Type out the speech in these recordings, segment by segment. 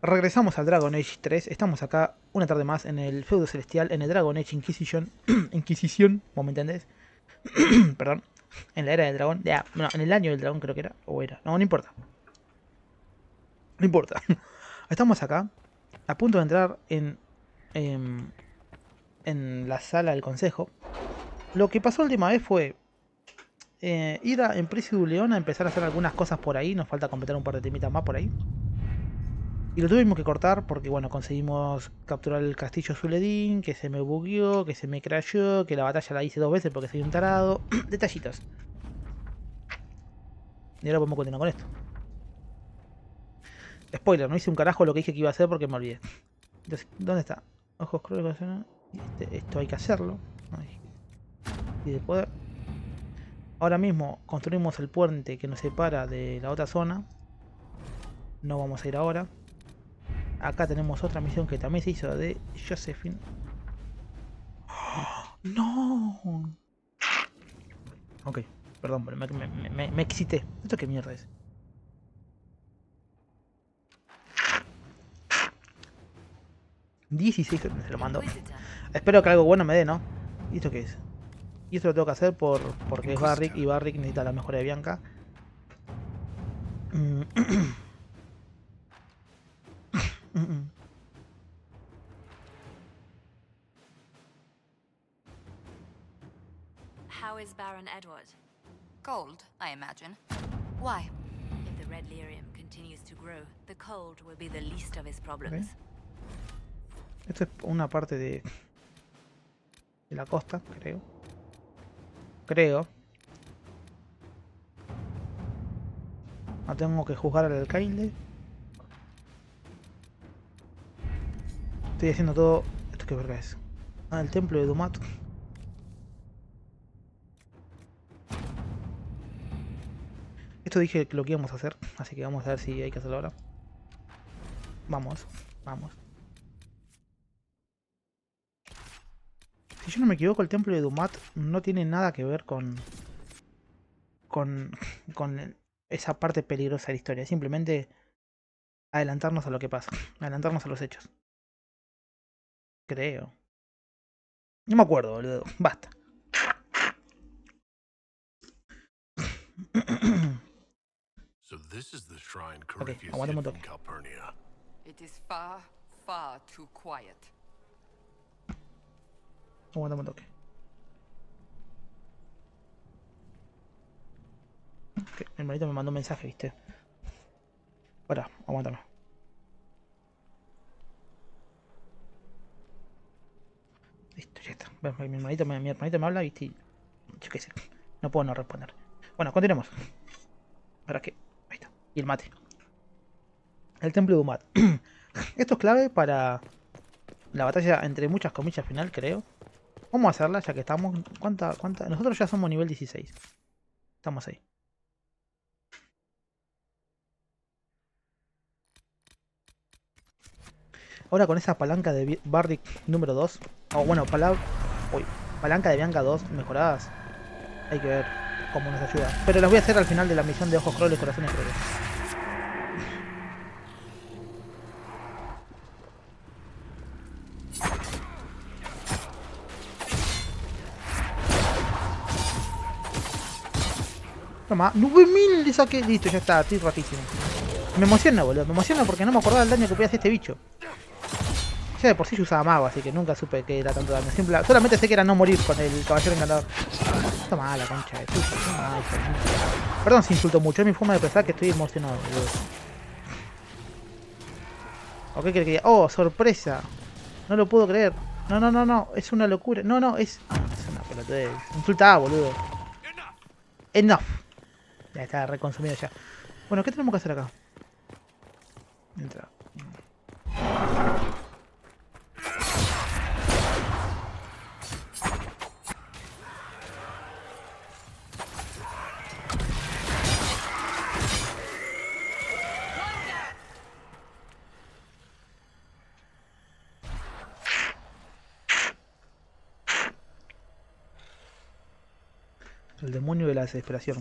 Regresamos al Dragon Age 3. Estamos acá una tarde más en el feudo celestial, en el Dragon Age Inquisition. Inquisición, ¿vos me entendés? Perdón. En la era del dragón. Ya, no, en el año del dragón creo que era. O era. No, no importa. No importa. Estamos acá, a punto de entrar em, en la sala del consejo. Lo que pasó la última vez fue ir a Emperatriz León a empezar a hacer algunas cosas por ahí. Nos falta completar un par de temitas más por ahí. Y lo tuvimos que cortar porque, bueno, conseguimos capturar el castillo Zuledín, que se me bugueó, que se me crashó, que la batalla la hice 2 veces porque soy un tarado. Detallitos. Y ahora podemos continuar con esto. Spoiler, no hice un carajo lo que dije que iba a hacer porque me olvidé. Entonces, ¿dónde está? Ojos, corazones. Esto hay que hacerlo. Y de poder. Ahora mismo construimos el puente que nos separa de la otra zona. No vamos a ir ahora. Acá tenemos otra misión que también se hizo de Josephine. ¡Oh! ¡No! Ok, perdón, pero me excité. ¿Esto qué mierda es? $16 se lo mando. Espero que algo bueno me dé, ¿no? ¿Y esto qué es? Y esto lo tengo que hacer porque es Barrick y Barrick necesita la mejora de Bianca. How is Baron Edward? Cold, I imagine. Why? If the red lyrium continues to grow, the cold will be the least of his problems. Okay. Esto es una parte de la costa, creo. No tengo que juzgar al alcaide. Estoy haciendo todo. ¿Esto qué verga es? Ah, el templo de Dumat. Esto dije lo que íbamos a hacer, así que vamos a ver si hay que hacerlo ahora. Vamos. Si yo no me equivoco, el templo de Dumat no tiene nada que ver con esa parte peligrosa de la historia. Simplemente adelantarnos a lo que pasa, adelantarnos a los hechos. Creo. No me acuerdo, boludo. Basta. So this is the shrine Okay, Corifeus aguanta un hid from toque. Calpurnia. It is far, far too quiet. Aguántame un toque. Okay, mi hermanito me mandó un mensaje, ¿viste? Pará, aguántame. Listo, ya está. Mi hermanito me habla, ¿viste? Y yo qué sé. No puedo no responder. Bueno, continuemos. ¿Para qué? Ahí está. Y el mate. El templo de Umat. Esto es clave para la batalla entre muchas comillas final, creo. Vamos a hacerla ya que estamos. ¿Cuánta? Nosotros ya somos nivel 16. Estamos ahí. Ahora con esa palanca de Bardic número 2. O bueno, palanca de Bianca 2 mejoradas. Hay que ver cómo nos ayuda. Pero las voy a hacer al final de la misión de Ojos, corazones, creo. Toma, 9000 le saqué. Listo, ya está, estoy ratísimo. Me emociona, boludo. Me emociona porque no me acordaba del daño que podía hacer este bicho. Ya de por sí yo usaba mago, así que nunca supe que era tanto daño. Solamente sé que era no morir con el caballero encantador. Toma la concha de puta. Perdón si insulto mucho, es mi forma de pensar que estoy emocionado, boludo. ¿O qué crees que diga? ¡Oh, sorpresa! No lo puedo creer. No. Es una locura. No, es una pelotudez. Insultaba, boludo. Enough. Ya está reconsumido ya. Bueno, ¿qué tenemos que hacer acá? Entra. El demonio de la desesperación.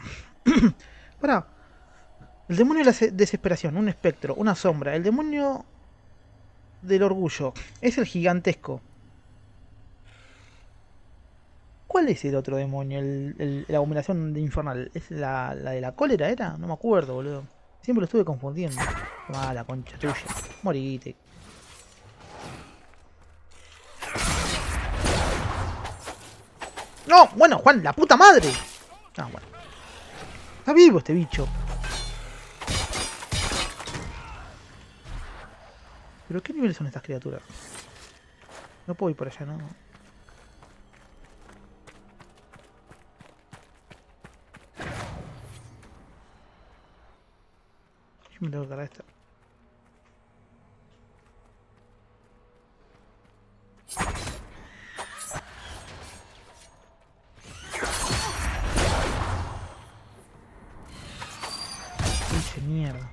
Pará. El demonio de la desesperación, un espectro, una sombra. El demonio del orgullo. Es el gigantesco. ¿Cuál es el otro demonio? La abominación infernal. ¿Es la de la cólera era? No me acuerdo, boludo. Siempre lo estuve confundiendo. Ah, la concha tuya. Morite. ¡No! Bueno, Juan, la puta madre. Ah, bueno. Está vivo este bicho. ¿Pero qué nivel son estas criaturas? No puedo ir por allá, ¿no? Yo me tengo que cargar esta. Pinche mierda.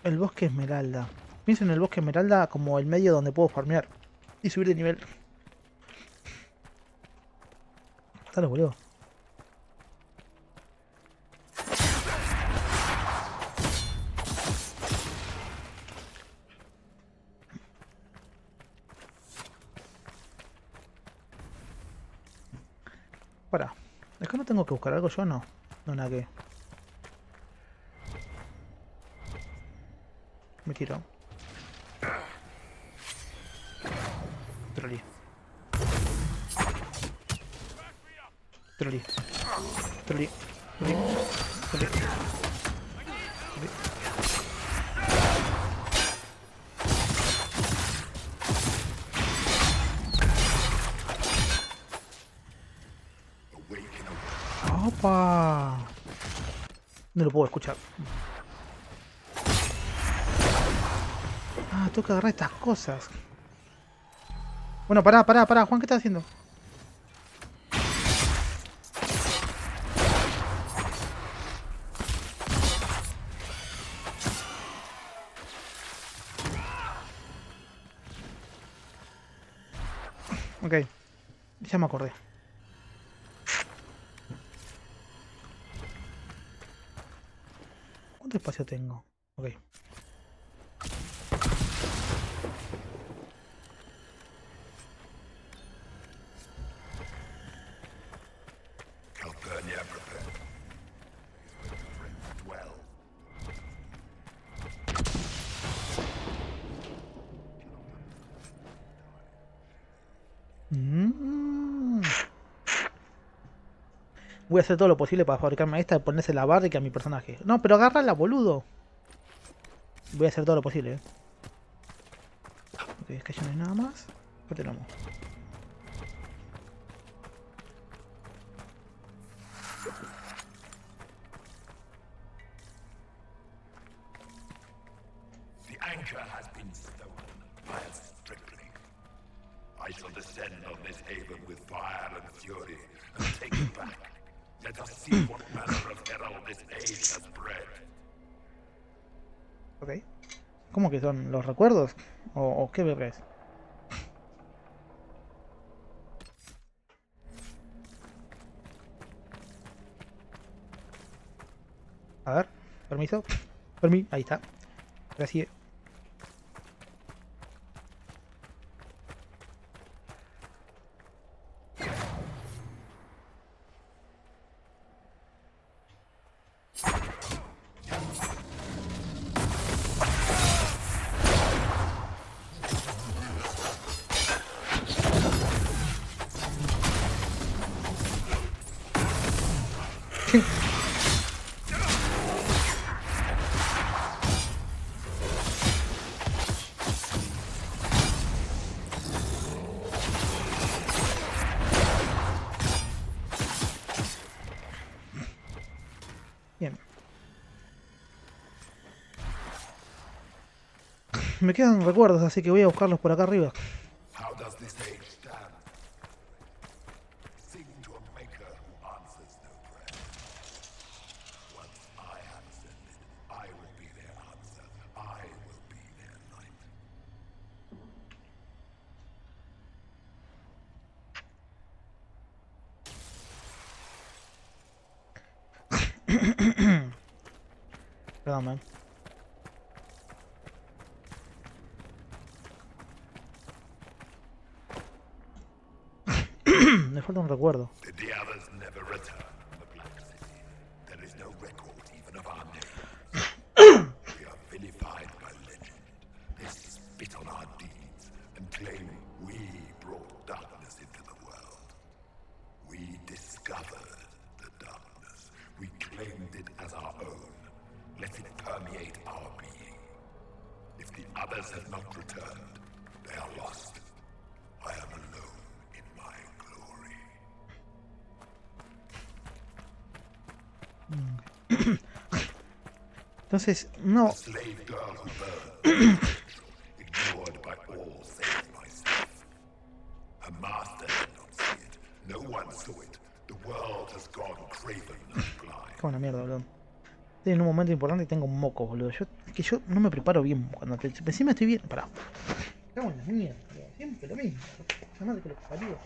El bosque esmeralda. Pienso en el bosque esmeralda como el medio donde puedo farmear y subir de nivel. Dale, boludo. Para. ¿Es que no tengo que buscar algo yo? No. No, nada que. Me tiro. Trolí. Trolí. Trolí. Trolí. Trolí. ¡Opa! No lo puedo escuchar. Ah, tengo que agarrar estas cosas. Bueno, pará, Juan, ¿qué estás haciendo? Ok, ya me acordé. ¿Cuánto espacio tengo? Ok. Voy a hacer todo lo posible para fabricarme esta y ponerse la barrica a mi personaje. No, pero agárrala, boludo. Voy a hacer todo lo posible, Ok, es que ya no hay nada más. ¿Qué tenemos? The anchor has been stolen by a stripling. I shall descend on this haven with fire and fury and take it back. Let us see what manner of herald this age has bred. Ok. ¿Cómo que son los recuerdos? ¿O qué bebés? A ver, permiso. Permiso, ahí está. Gracias. Bien. Me quedan recuerdos, así que voy a buscarlos por acá arriba. How does this age stand? Sing to a maker who answers no prayer. Once I have ascended, I will be their answer. I will be their light. Perdón, man. Le falta un recuerdo. Did the others never return from the Black City? There is no record even of our names. We are vilified by legend. They spit on our deeds and claim we brought darkness into the world. We discovered the darkness. We claimed it as our own. Let it permeate our being. If the others have not returned, they are lost. I am alone in my glory. Entonces, no. A slave girl who burned, ignored by all save myself. Her master did not see it. No one saw it. The world has gone craven and blind. Qué buena mierda, boludo. Estoy en un momento importante y tengo un moco, boludo. Yo no me preparo bien cuando encima estoy bien. Pará. Me cago en la mierda, boludo. Siempre lo mismo. La madre que lo parió.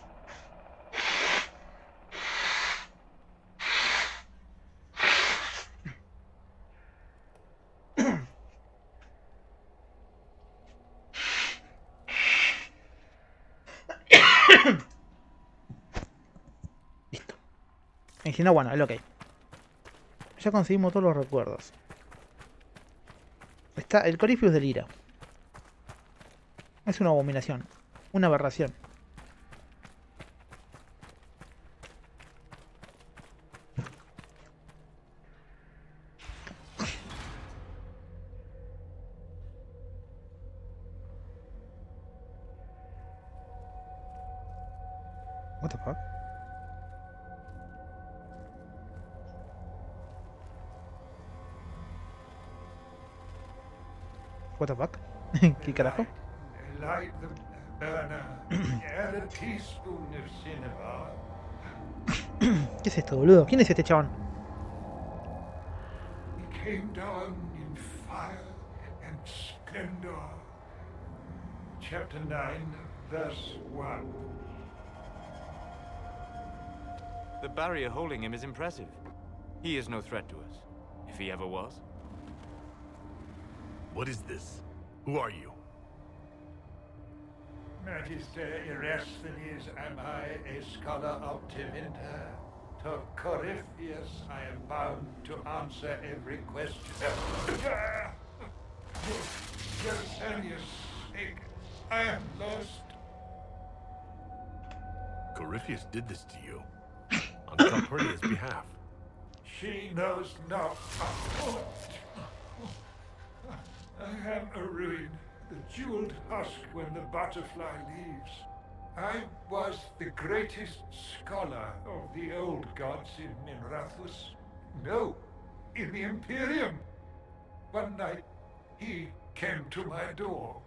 Listo. Y si no, bueno, es lo que hay. Ya conseguimos todos los recuerdos. Está el Corifeus del ira. Es una abominación. Una aberración. What the fuck? What the fuck? ¿Qué carajo? Light the burner. Add a teaspoon of cinema. ¿Qué es esto, boludo? ¿Quién es este chabón? He came down in fire and splendor. Chapter 9, verse 1. The barrier holding him is impressive. He is no threat to us, if he ever was. What is this? Who are you? Magister Erasthenes, am I a scholar of Teminter? To Corifeus I am bound to answer every question. Gersenius' sake, I am lost. Corifeus did this to you. On Calpurnia's behalf. She knows not. I am a ruin, the jeweled husk when the butterfly leaves. I was the greatest scholar of the old gods in Minrathus. No, in the Imperium. One night, he came to my door.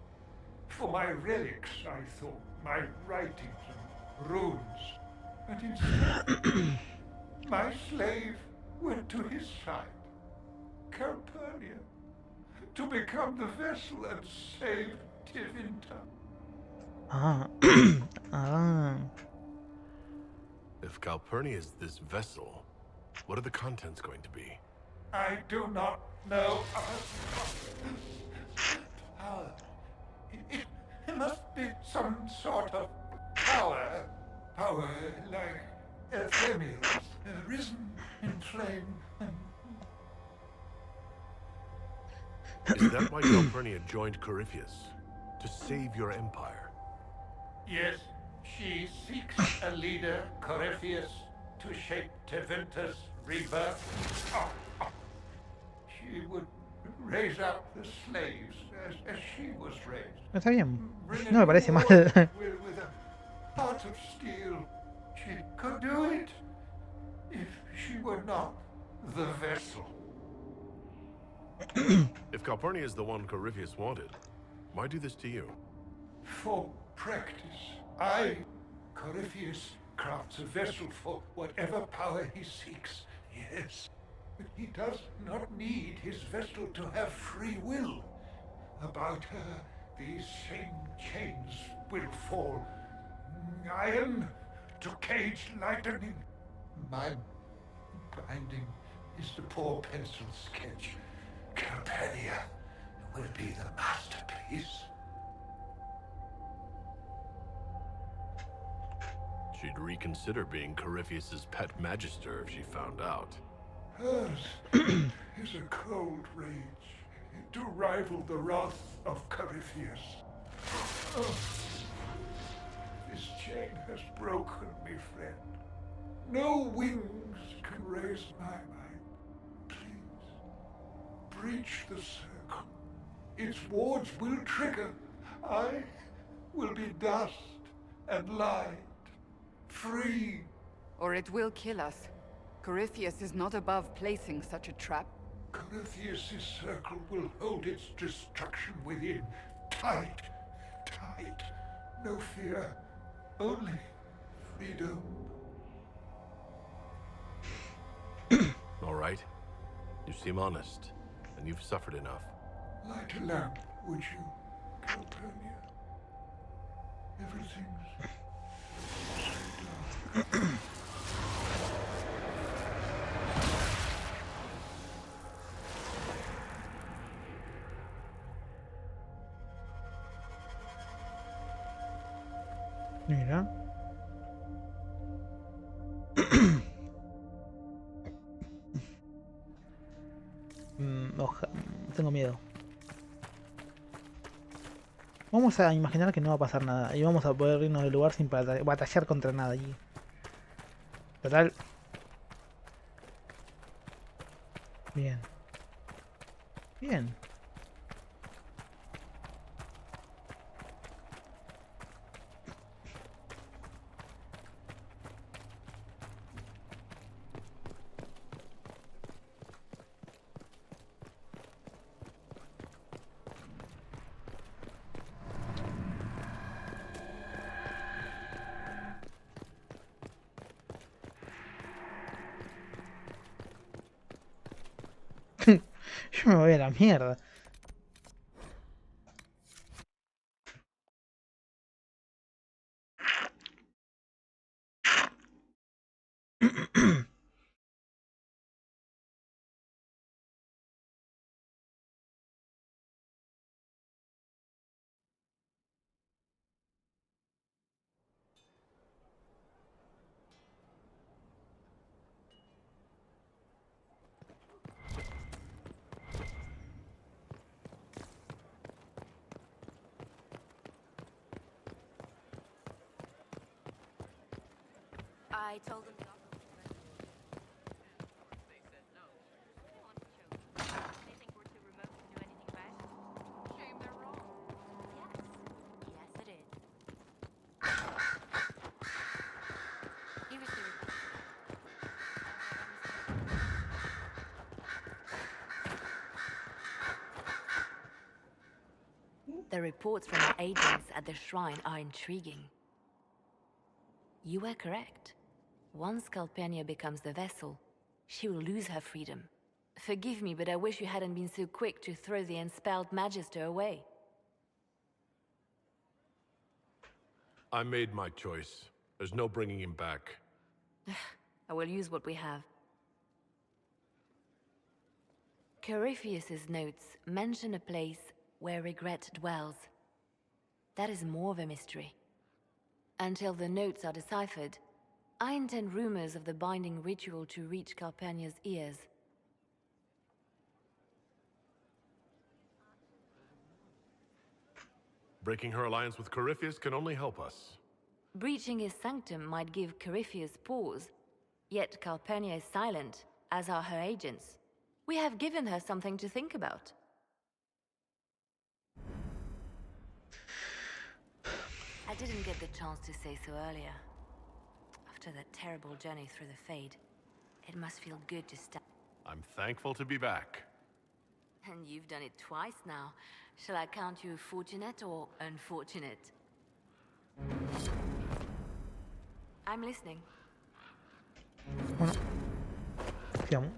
For my relics, I thought, my writings and runes. But instead, my slave went to his side, Calpurnia, to become the vessel and save Tevinter. Ah. Ah. If Calpurnia is this vessel, what are the contents going to be? I do not know. Power. It must be some sort of power. Power like ephemerals, risen in flame and... Is that why Calpurnia joined Corifeus? To save your empire? Yes, she seeks a leader, Corifeus, to shape Tevinter's rebirth. She would raise up the slaves as she was raised. Está bien. Bring No me parece a mal. with a heart of steel. She could do it if she were not the vessel. If Calpurnia is the one Corifeus wanted, why do this to you? For practice, Corifeus, crafts a vessel for whatever power he seeks. Yes, but he does not need his vessel to have free will. About her, these same chains will fall. Iron to cage lightning. My binding is the poor pencil sketch. Calpurnia will be the masterpiece. She'd reconsider being Corifeus's pet magister if she found out. Hers is a cold rage to rival the wrath of Corifeus. Oh, this chain has broken me, friend. No wings can raise my mind. Please, breach the circle. Its wards will trigger. I will be dust and light, free. Or it will kill us. Corifeus is not above placing such a trap. Corifeus' circle will hold its destruction within. Tight, tight. No fear, only freedom. All right. You seem honest, and you've suffered enough. Light a lamp, would you, Calpurnia? Everything's so dark. Mira. Tengo miedo. Vamos a imaginar que no va a pasar nada y vamos a poder irnos del lugar sin batallar contra nada allí. Total. Bien. Bien. Yo me voy a la mierda. I told them they think we're too remote to do anything about it. Shame they're wrong. Yes. Yes, it is. Here is the report. The reports from the agents at the shrine are intriguing. You were correct. Once Calpurnia becomes the vessel, she will lose her freedom. Forgive me, but I wish you hadn't been so quick to throw the unspelled magister away. I made my choice. There's no bringing him back. I will use what we have. Corifeus's notes mention a place where regret dwells. That is more of a mystery. Until the notes are deciphered, I intend rumors of the binding ritual to reach Calpurnia's ears. Breaking her alliance with Corifeus can only help us. Breaching his sanctum might give Corifeus pause, yet Calpurnia is silent, as are her agents. We have given her something to think about. I didn't get the chance to say so earlier. After that terrible journey through the Fade, it must feel good to stand. I'm thankful to be back. And you've done it twice now. Shall I count you fortunate or unfortunate? I'm listening. Bueno. Siamo.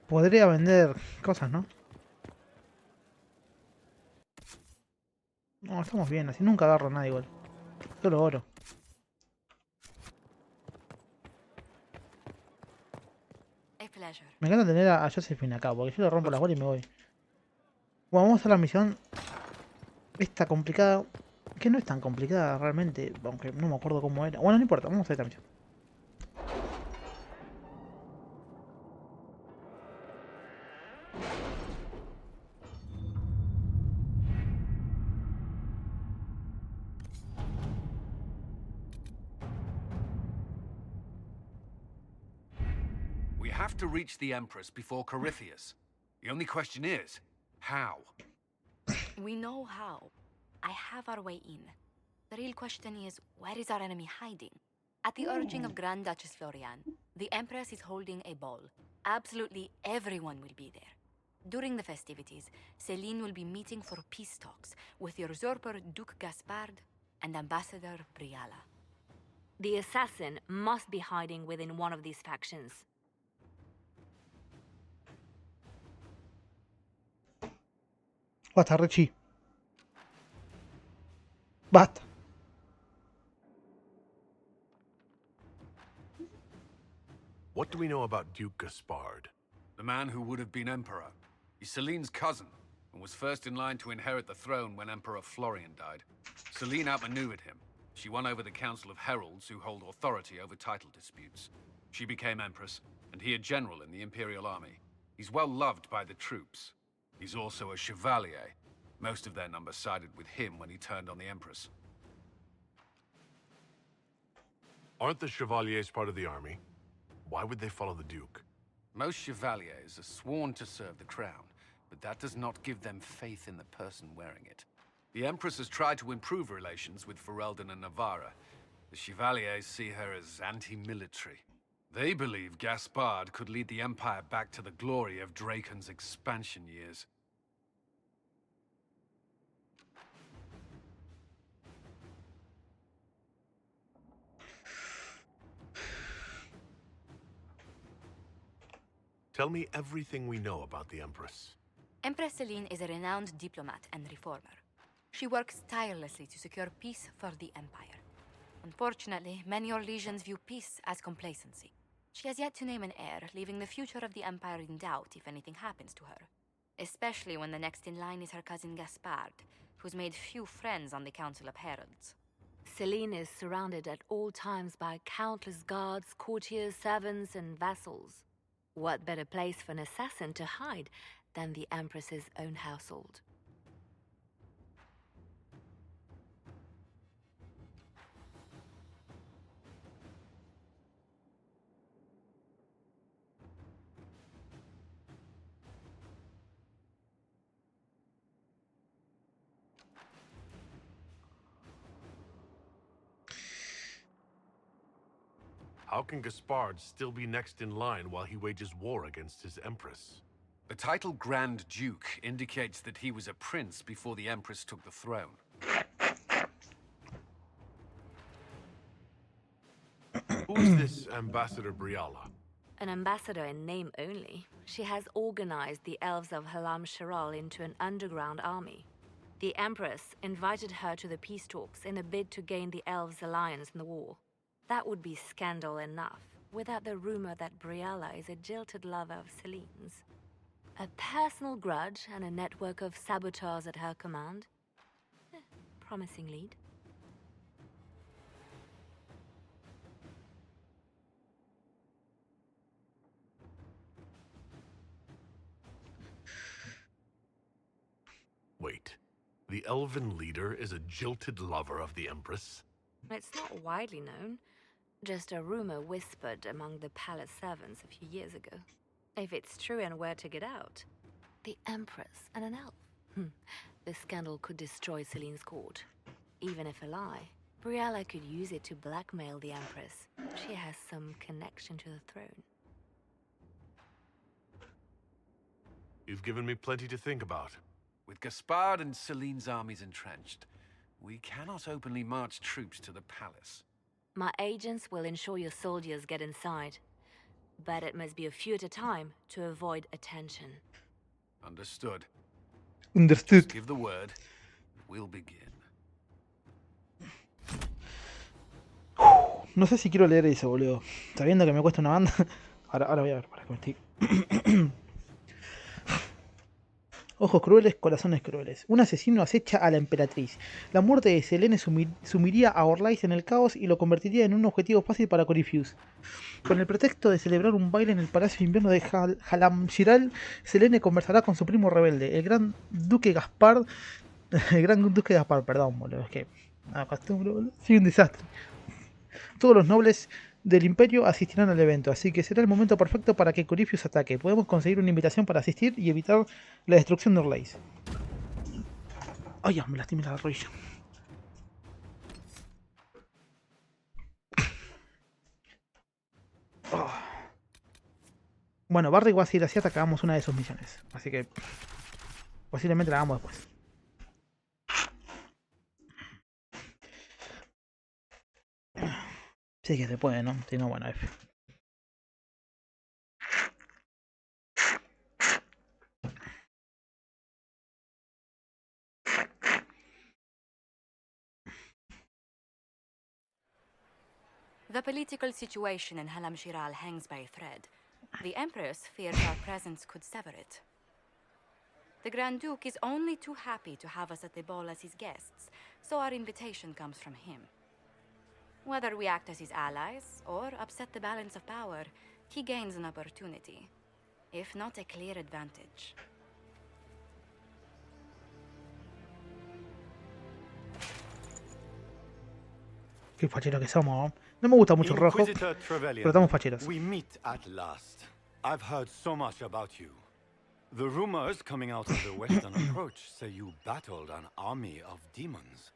Podría vender cosas, ¿no? estamos bien, así nunca agarro nada igual. Solo oro. A pleasure. Me encanta tener a Josephine acá, porque yo le rompo las bolas y me voy. Bueno, vamos a la misión. Esta complicada. Que no es tan complicada realmente, aunque no me acuerdo cómo era. Bueno, no importa, vamos a esta misión. We have to reach the Empress before Corifeus. The only question is, how? We know how. I have our way in. The real question is, where is our enemy hiding? At the urging of Grand Duchess Florian, the Empress is holding a ball. Absolutely everyone will be there. During the festivities, Celene will be meeting for peace talks with the usurper Duke Gaspard and Ambassador Briala. The assassin must be hiding within one of these factions. Basta, Richie. Basta. What do we know about Duke Gaspard? The man who would have been Emperor. He's Celene's cousin, and was first in line to inherit the throne when Emperor Florian died. Celene outmaneuvered him. She won over the Council of Heralds, who hold authority over title disputes. She became Empress, and he a general in the Imperial Army. He's well loved by the troops. He's also a chevalier. Most of their number sided with him when he turned on the Empress. Aren't the Chevaliers part of the army? Why would they follow the Duke? Most chevaliers are sworn to serve the crown, but that does not give them faith in the person wearing it. The Empress has tried to improve relations with Ferelden and Navarra. The Chevaliers see her as anti-military. They believe Gaspard could lead the Empire back to the glory of Draken's expansion years. Tell me everything we know about the Empress. Empress Celene is a renowned diplomat and reformer. She works tirelessly to secure peace for the Empire. Unfortunately, many Orlesians view peace as complacency. She has yet to name an heir, leaving the future of the Empire in doubt if anything happens to her. Especially when the next in line is her cousin Gaspard, who's made few friends on the Council of Heralds. Celene is surrounded at all times by countless guards, courtiers, servants, and vassals. What better place for an assassin to hide than the Empress's own household? How can Gaspard still be next in line while he wages war against his Empress? The title Grand Duke indicates that he was a prince before the Empress took the throne. Who is this Ambassador Briala? An ambassador in name only, she has organized the elves of Halam Sharal into an underground army. The Empress invited her to the peace talks in a bid to gain the elves' alliance in the war. That would be scandal enough, without the rumor that Briala is a jilted lover of Celene's. A personal grudge and a network of saboteurs at her command. Promising lead. Wait, the elven leader is a jilted lover of the Empress? It's not widely known. Just a rumor whispered among the palace servants a few years ago. If it's true and were to get out, the Empress and an elf. The scandal could destroy Celene's court. Even if a lie, Briala could use it to blackmail the Empress. She has some connection to the throne. You've given me plenty to think about. With Gaspard and Celene's armies entrenched, we cannot openly march troops to the palace. My agents will ensure your soldiers get inside. But it must be a few at a time to avoid attention. Understood. Understood. Just give the word. We'll begin. No sé si quiero leer eso, boludo. Sabiendo que me cuesta una banda. Ahora voy a ver, para que me estoy... Ojos crueles, corazones crueles. Un asesino acecha a la emperatriz. La muerte de Celene sumiría a Orlais en el caos y lo convertiría en un objetivo fácil para Corifeus. Con el pretexto de celebrar un baile en el palacio de invierno de Halamshiral, Celene conversará con su primo rebelde, el gran duque Gaspar. El gran duque Gaspar, perdón, boludo. Es que me acostumbro, boludo. Soy un desastre. Todos los nobles del imperio asistirán al evento, así que será el momento perfecto para que Corifeus ataque. Podemos conseguir una invitación para asistir y evitar la destrucción de Orlais. Ay, ya, me lastimé la rodilla. Oh. Bueno, Barry va a seguir así hasta que hagamos una de sus misiones. Así que posiblemente la hagamos después. Sí que se puede, ¿no? Si no, bueno, F. The political situation in Halamshiral hangs by a thread. The Empress fears our presence could sever it. The Grand Duke is only too happy to have us at the ball as his guests, so our invitation comes from him. Whether we act as his allies or upset the balance of power, he gains an opportunity, if not a clear advantage. Qué fachero que somos, ¿no? No me gusta mucho el rojo, pero estamos facheros. We meet at last. I've heard so much about you. The rumors coming out of the Western Approach say you battled an army of demons.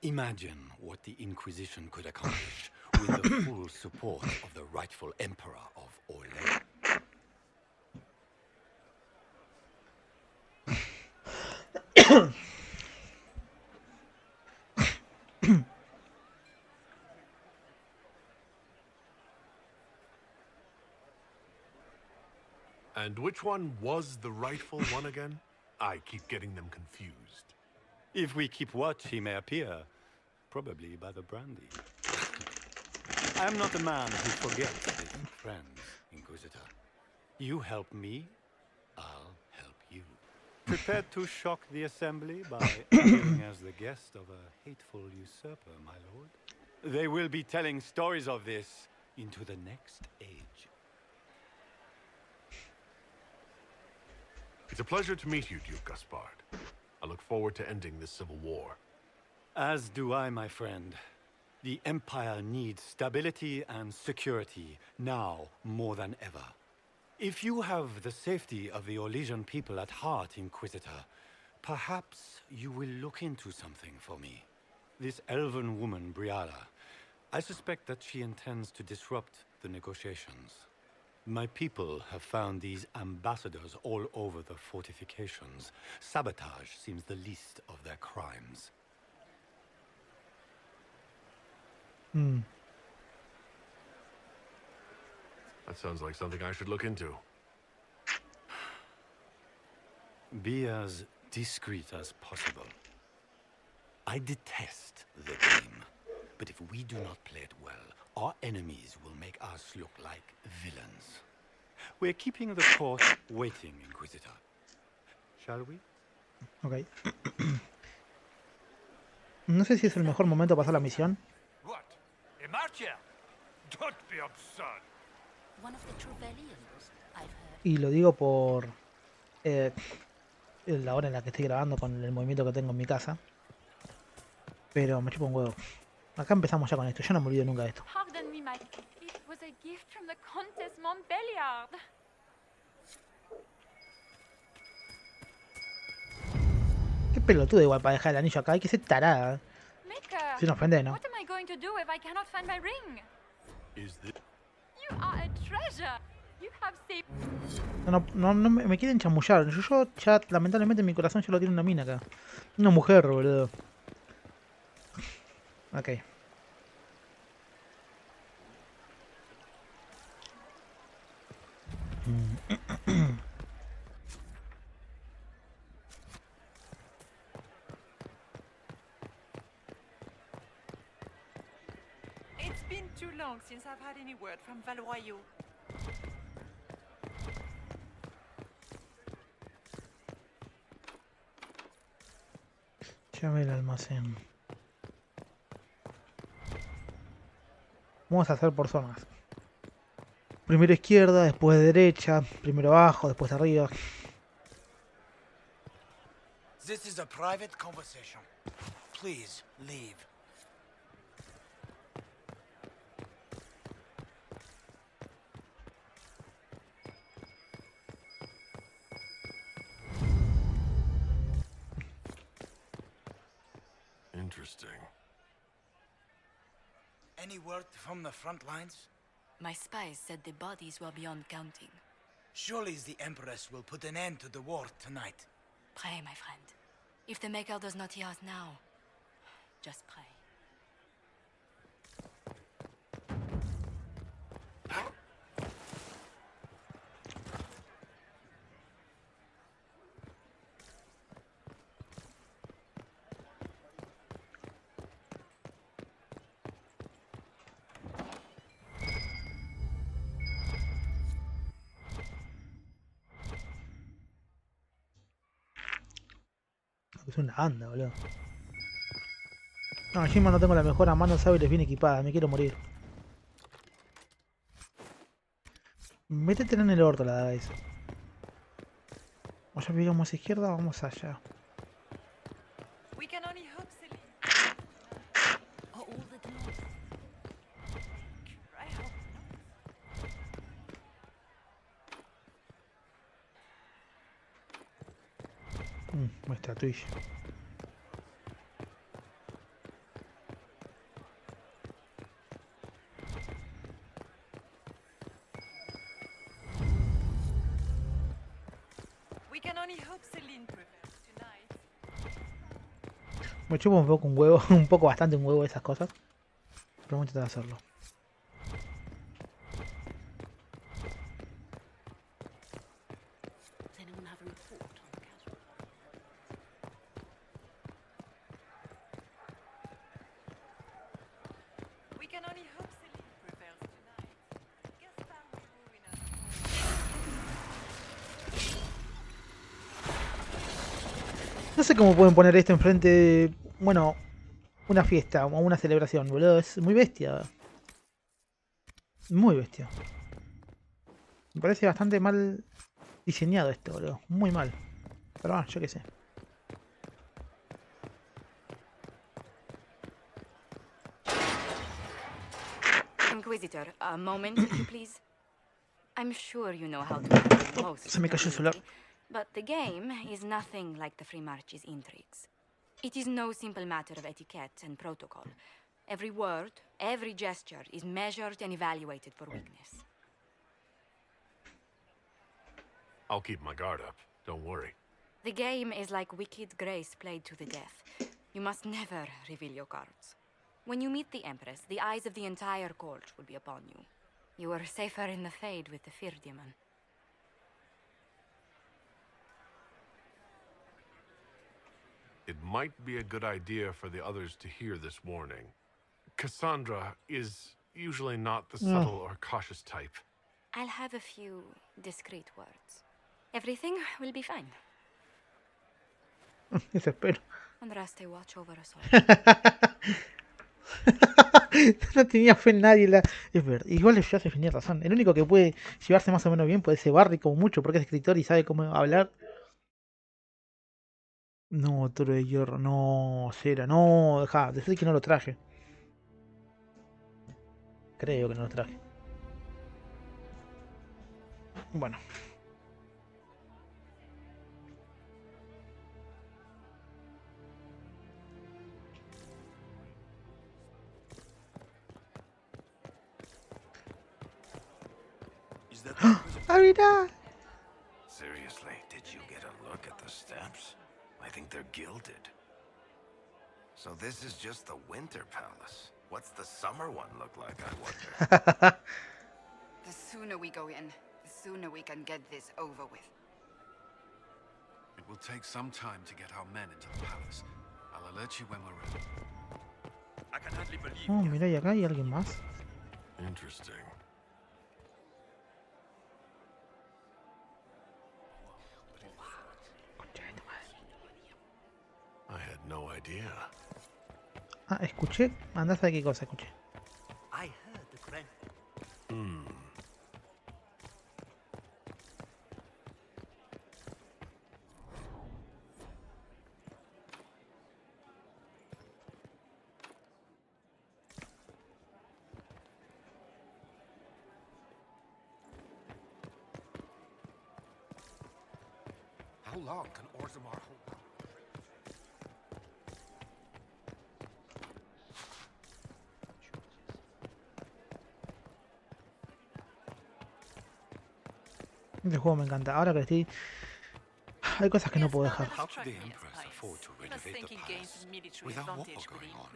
Imagine what the Inquisition could accomplish with the full support of the rightful Emperor of Orlais. And which one was the rightful one again? I keep getting them confused. If we keep watch, he may appear. Probably by the brandy. I am not a man who forgets his friends, Inquisitor. You help me, I'll help you. Prepared to shock the Assembly by appearing as the guest of a hateful usurper, my lord? They will be telling stories of this into the next age. It's a pleasure to meet you, Duke Gaspard. I look forward to ending this civil war. As do I, my friend. The Empire needs stability and security, now more than ever. If you have the safety of the Orlesian people at heart, Inquisitor, perhaps you will look into something for me. This elven woman, Briala, I suspect that she intends to disrupt the negotiations. My people have found these ambassadors all over the fortifications. Sabotage seems the least of their crimes. That sounds like something I should look into. Be as discreet as possible. I detest the game, but if we do not play it well, our enemies will make us look like villains. We're keeping the court waiting, Inquisitor. Shall we? Ok. No sé si es el mejor momento para pasar la misión. What? Emartia? Don't be absurd. One of the Trevelyan's, I've heard. Y lo digo por la hora en la que estoy grabando con el movimiento que tengo en mi casa. Pero me chupa un huevo. Acá empezamos ya con esto. Yo no me olvido nunca de esto. Pardon me, my... It was a gift from the Countess Montbelliard. Qué pelotudo igual para dejar el anillo acá. Hay que ser tarada. Maker, Sin ofender, ¿no? what am I going to do if I cannot find my ring? Is this... You are a treasure. You have saved... No me quieren chamullar. Yo ya, lamentablemente, en mi corazón ya lo tiene una mina acá. Una mujer, boludo. Ok. It's been too long since I've had any word from Valroyo. Llave del almacén. Vamos a hacer por zonas. Primero izquierda, después derecha, primero abajo, después arriba. This is a private conversation. Please leave. Interesting. Any word from the front lines? My spies said the bodies were beyond counting. Surely the Empress will put an end to the war tonight. Pray, my friend. If the Maker does not hear us now, just pray. Es una banda, boludo. No, encima no tengo la mejor a manos hábiles bien equipada, me quiero morir. Métete en el orto la daga esa. O ya vamos a izquierda, vamos allá. We can only hope, Celine. Or all the doors. I hope Muestra tuya. we can only hope Celine prevails tonight. Me chupo un poco un huevo, un poco bastante un huevo de esas cosas. Pero voy a intentar hacerlo. Does anyone have a report on the casualties? We can only hope Celine prevails tonight. Guess that will ruin us. No sé cómo pueden poner esto enfrente de, bueno, una fiesta o una celebración, boludo. Es muy bestia. Muy bestia. Me parece bastante mal diseñado esto, boludo. Muy mal. Pero bueno, yo qué sé. Inquisitor, a moment, please. I'm sure you know how to handle most Se me cayó el celular. nobility, but the game is nothing like the Free March's intrigues. It is no simple matter of etiquette and protocol. Every word, every gesture is measured and evaluated for weakness. I'll keep my guard up. Don't worry. The game is like Wicked Grace played to the death. You must never reveal your cards. When you meet the Empress, the eyes of the entire court will be upon you. You are safer in the Fade with the Fear Demon. It might be a good idea for the others to hear this warning. Cassandra is usually not the subtle or cautious type. I'll have a few discreet words. Everything will be fine. Eso espero. Andra, stay watch over us all. No tenía fe en nadie. Es verdad. Igual ya se tenía razón. El único que puede llevarse más o menos bien puede ser Barry como mucho porque es escritor y sabe cómo hablar. No, Toro de Hierro. No, Cera. No, deja. Decir que no lo traje. Creo que no lo traje. Bueno. ¡Mira! Seriously, did you get a look at the steps? I think they're gilded. So this is just the winter palace. What's the summer one look like, I wonder? The sooner we go in, the sooner we can get this over with. It will take some time to get our men into the palace. I'll alert you when we're ready. I can hardly believe Oh, mira, y acá hay alguien más. Interesting. I had no idea. Ah, escuché. Andá a saber qué cosa escuché. I heard the grand. How long can Orzammar hold out? Este juego me encanta. Ahora que estoy... Hay cosas que no puedo dejar. How could the Empress afford to renovate the palace without war going on?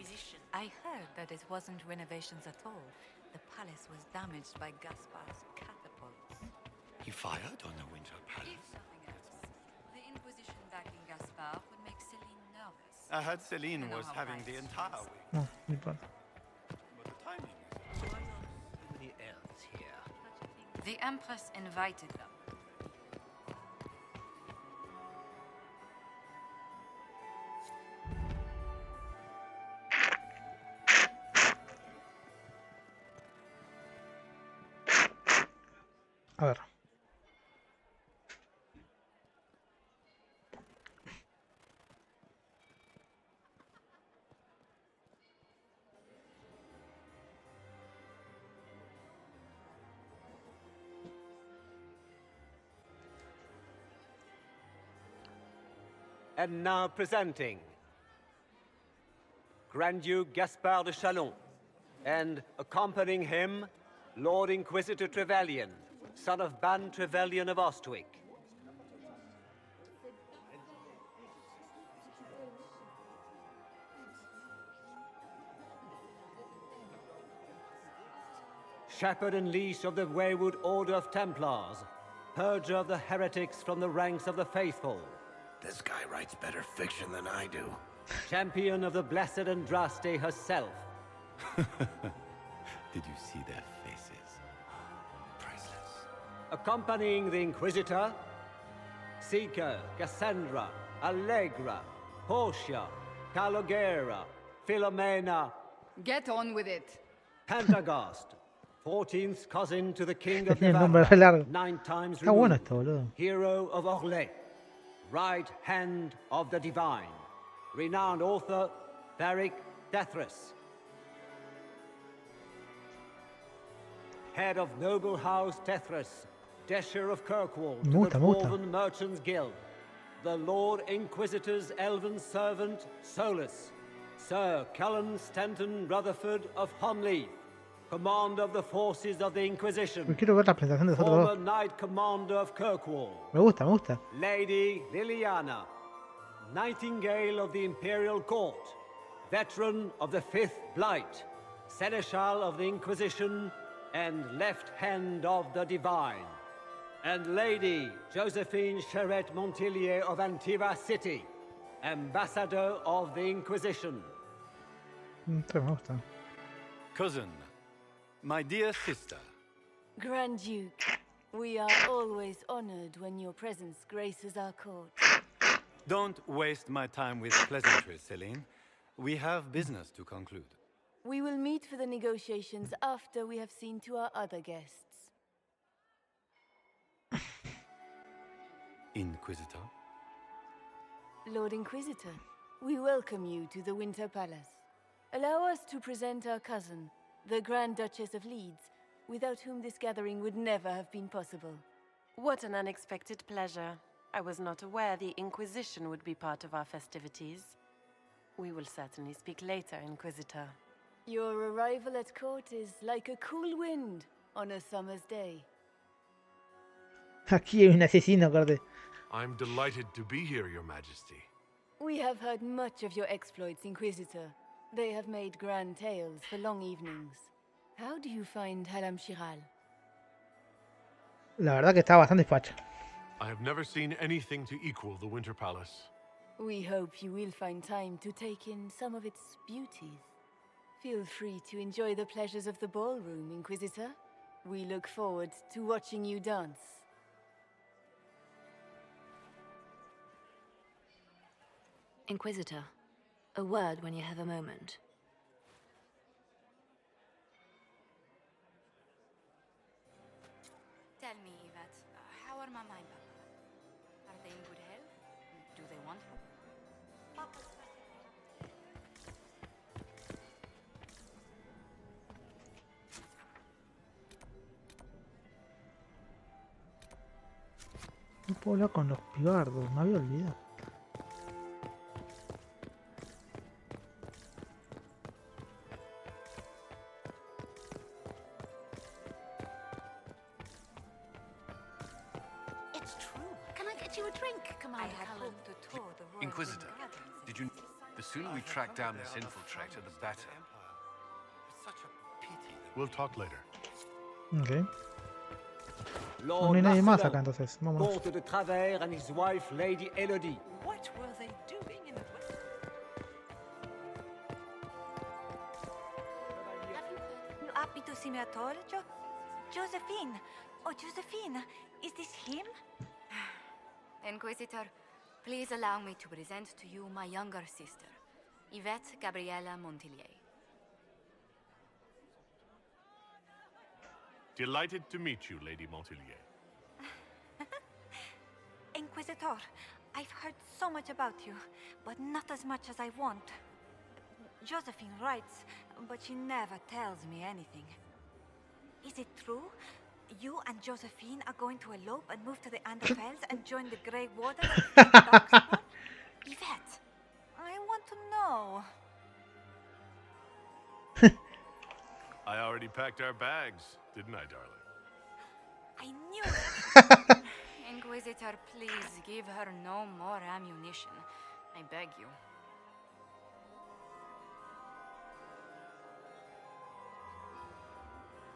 I heard that it wasn't renovations at all. The palace was damaged by Gaspar's catapults. He fired on the Winter If Palace. nothing else, the Inquisition backing Gaspar would make Celene nervous. I heard Celene You know was how having the vice entire is. week, No, no importa. but the timing is... Why are so many elves here? The Empress invited them. A ver. And now presenting Grand Duke Gaspard de Chalon, and accompanying him, Lord Inquisitor Trevelyan, son of Ban Trevelyan of Ostwick. Shepherd and leash of the wayward Order of Templars, purger of the heretics from the ranks of the faithful. This guy writes better fiction than I do. Champion of the Blessed Andraste herself. Did you see their faces? Priceless. Accompanying the Inquisitor, Seeker, Cassandra, Allegra, Portia, Calogera, Philomena, Get on with it. Pentagast, 14th cousin to the King of Tiene el nombre re Navarre, largo. 9 times Está bueno removed, esto, boludo. hero of Orlais, right hand of the divine, renowned author, Theric Dethras, head of noble house Dethras, Desher of Kirkwall, Me to gusta, the me gusta. Dwarven Merchants Guild, the Lord Inquisitor's elven servant, Solus, Sir Cullen Stanton Rutherford of Honleith, commander of the forces of the Inquisition, Me quiero ver la presentación de los otros former dos. Knight Commander of Kirkwall, Me gusta, me gusta. Lady Liliana, Nightingale of the Imperial Court, veteran of the Fifth Blight, Seneschal of the Inquisition, and left hand of the Divine. And Lady Josephine Charette Montillier of Antiva City, Ambassador of the Inquisition. Esto me gusta. Cousin, my dear sister, Grand Duke, we are always honored when your presence graces our court. don't waste my time with pleasantries, Celene. We have business to conclude. We will meet for the negotiations after we have seen to our other guests. Inquisitor? Lord Inquisitor, we welcome you to the Winter Palace. Allow us to present our cousin, the Grand Duchess of Leeds, without whom this gathering would never have been possible. What an unexpected pleasure. I was not aware the Inquisition would be part of our festivities. We will certainly speak later, Inquisitor. Your arrival at court is like a cool wind on a summer's day. Aquí hay un asesino, corte. I'm delighted to be here, Your Majesty. We have heard much of your exploits, Inquisitor. They have made grand tales for long evenings. How do you find Halam Shiral? La verdad que está bastante facha. I have never seen anything to equal the Winter Palace. We hope you will find time to take in some of its beauties. Feel free to enjoy the pleasures of the ballroom, Inquisitor. We look forward to watching you dance. Inquisitor, a word when you have a moment. Tell me, Yvette, how are Mama and Papa? Are they in good health? Do they want help? Papa's No puedo hablar con los pibardos, me había olvidado. It's true. Can I get you a drink, Commander Cullen? Inquisitor, did you... The sooner we track down this infiltrator, the better. We'll talk later. Ok. Lord No hay nadie más Marcelin, acá entonces. Vámonos. Comte de Travers and his wife, Lady Elodie. What were they doing in the west? You happy to see me at all, Josephine? Oh, Josephine, is this him? Inquisitor, please allow me to present to you my younger sister, Yvette Gabriella Montillier. Delighted to meet you, Lady Montillier. Inquisitor, I've heard so much about you, but not as much as I want. Josephine writes, but she never tells me anything. Is it true? You and Josephine are going to elope and move to the Anderfels and join the Grey Wardens of the Darkspawn? Yvette, I want to know. I already packed our bags, didn't I, darling? I knew it! Inquisitor, please give her no more ammunition. I beg you.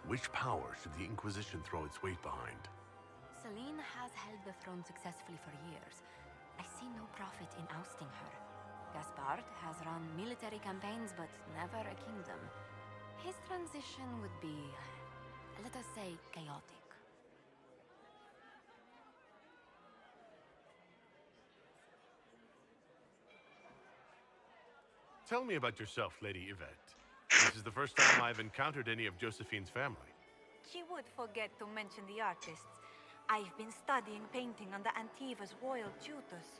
Which power should the Inquisition throw its weight behind? Celene has held the throne successfully for years. I see no profit in ousting her. Gaspard has run military campaigns, but never a kingdom. His transition would be, let us say, chaotic. Tell me about yourself, Lady Yvette. This is the first time I've encountered any of Josephine's family. She would forget to mention the artists. I've been studying painting under Antiva's royal tutors.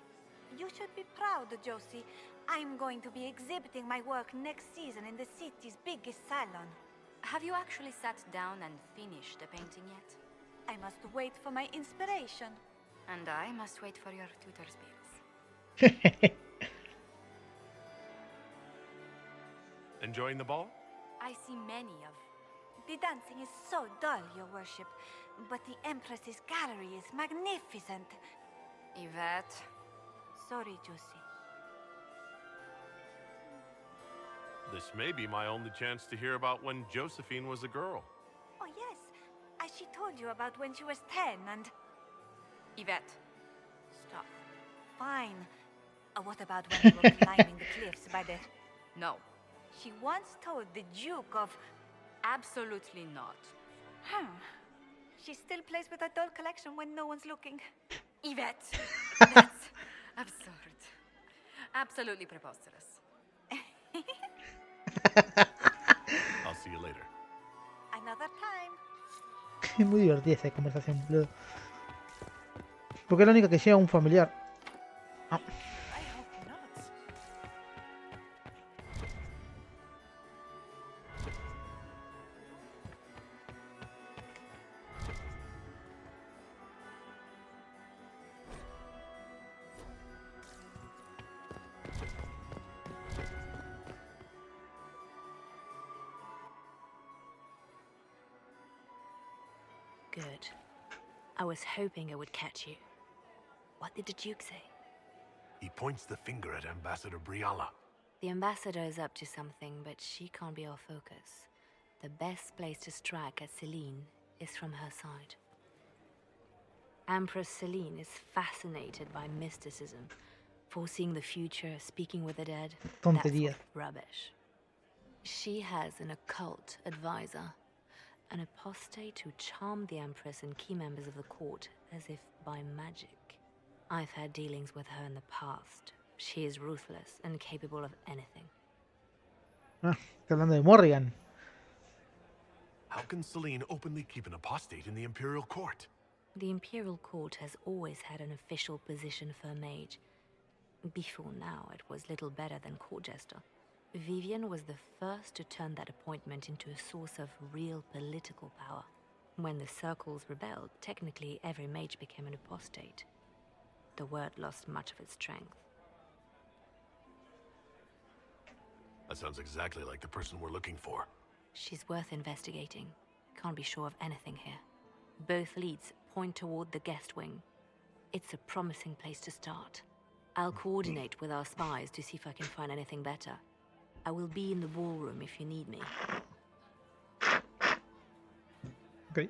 You should be proud, Josie. I'm going to be exhibiting my work next season in the city's biggest salon. Have you actually sat down and finished the painting yet? I must wait for my inspiration. And I must wait for your tutor's bills. Enjoying the ball? I see many of. The dancing is so dull, Your Worship, but the Empress's gallery is magnificent. Yvette. Sorry, Josie. This may be my only chance to hear about when Josephine was a girl. Oh, yes. As she told you about when she was 10 and... Yvette. Stop. Fine. What about when you were climbing the cliffs by the... No. She once told the Duke of... Absolutely not. She still plays with her doll collection when no one's looking. Yvette! That's absurd. Absolutely preposterous. I'll see you later. Another time. Es muy divertida esa conversación, boludo. Porque es la única que llega a un familiar. Ah. Good. I was hoping it would catch you. What did the Duke say? He points the finger at Ambassador Briala. The ambassador is up to something, but she can't be our focus. The best place to strike at Celene is from her side. Empress Celene is fascinated by mysticism, foreseeing the future, speaking with the dead. Tontería. That's rubbish. She has an occult advisor, an apostate who charmed the Empress and key members of the court as if by magic. I've had dealings with her in the past. She is ruthless and capable of anything. Ah, está hablando de Morrigan. How can Celene openly keep an apostate in the Imperial Court? The Imperial Court has always had an official position for a mage. Before now, it was little better than court jester. Vivian was the first to turn that appointment into a source of real political power. When the circles rebelled, technically every mage became an apostate. The word lost much of its strength. That sounds exactly like the person we're looking for. She's worth investigating. Can't be sure of anything here. Both leads point toward the guest wing. It's a promising place to start. I'll coordinate with our spies to see if I can find anything better. I will be in the ballroom if you need me. Okay.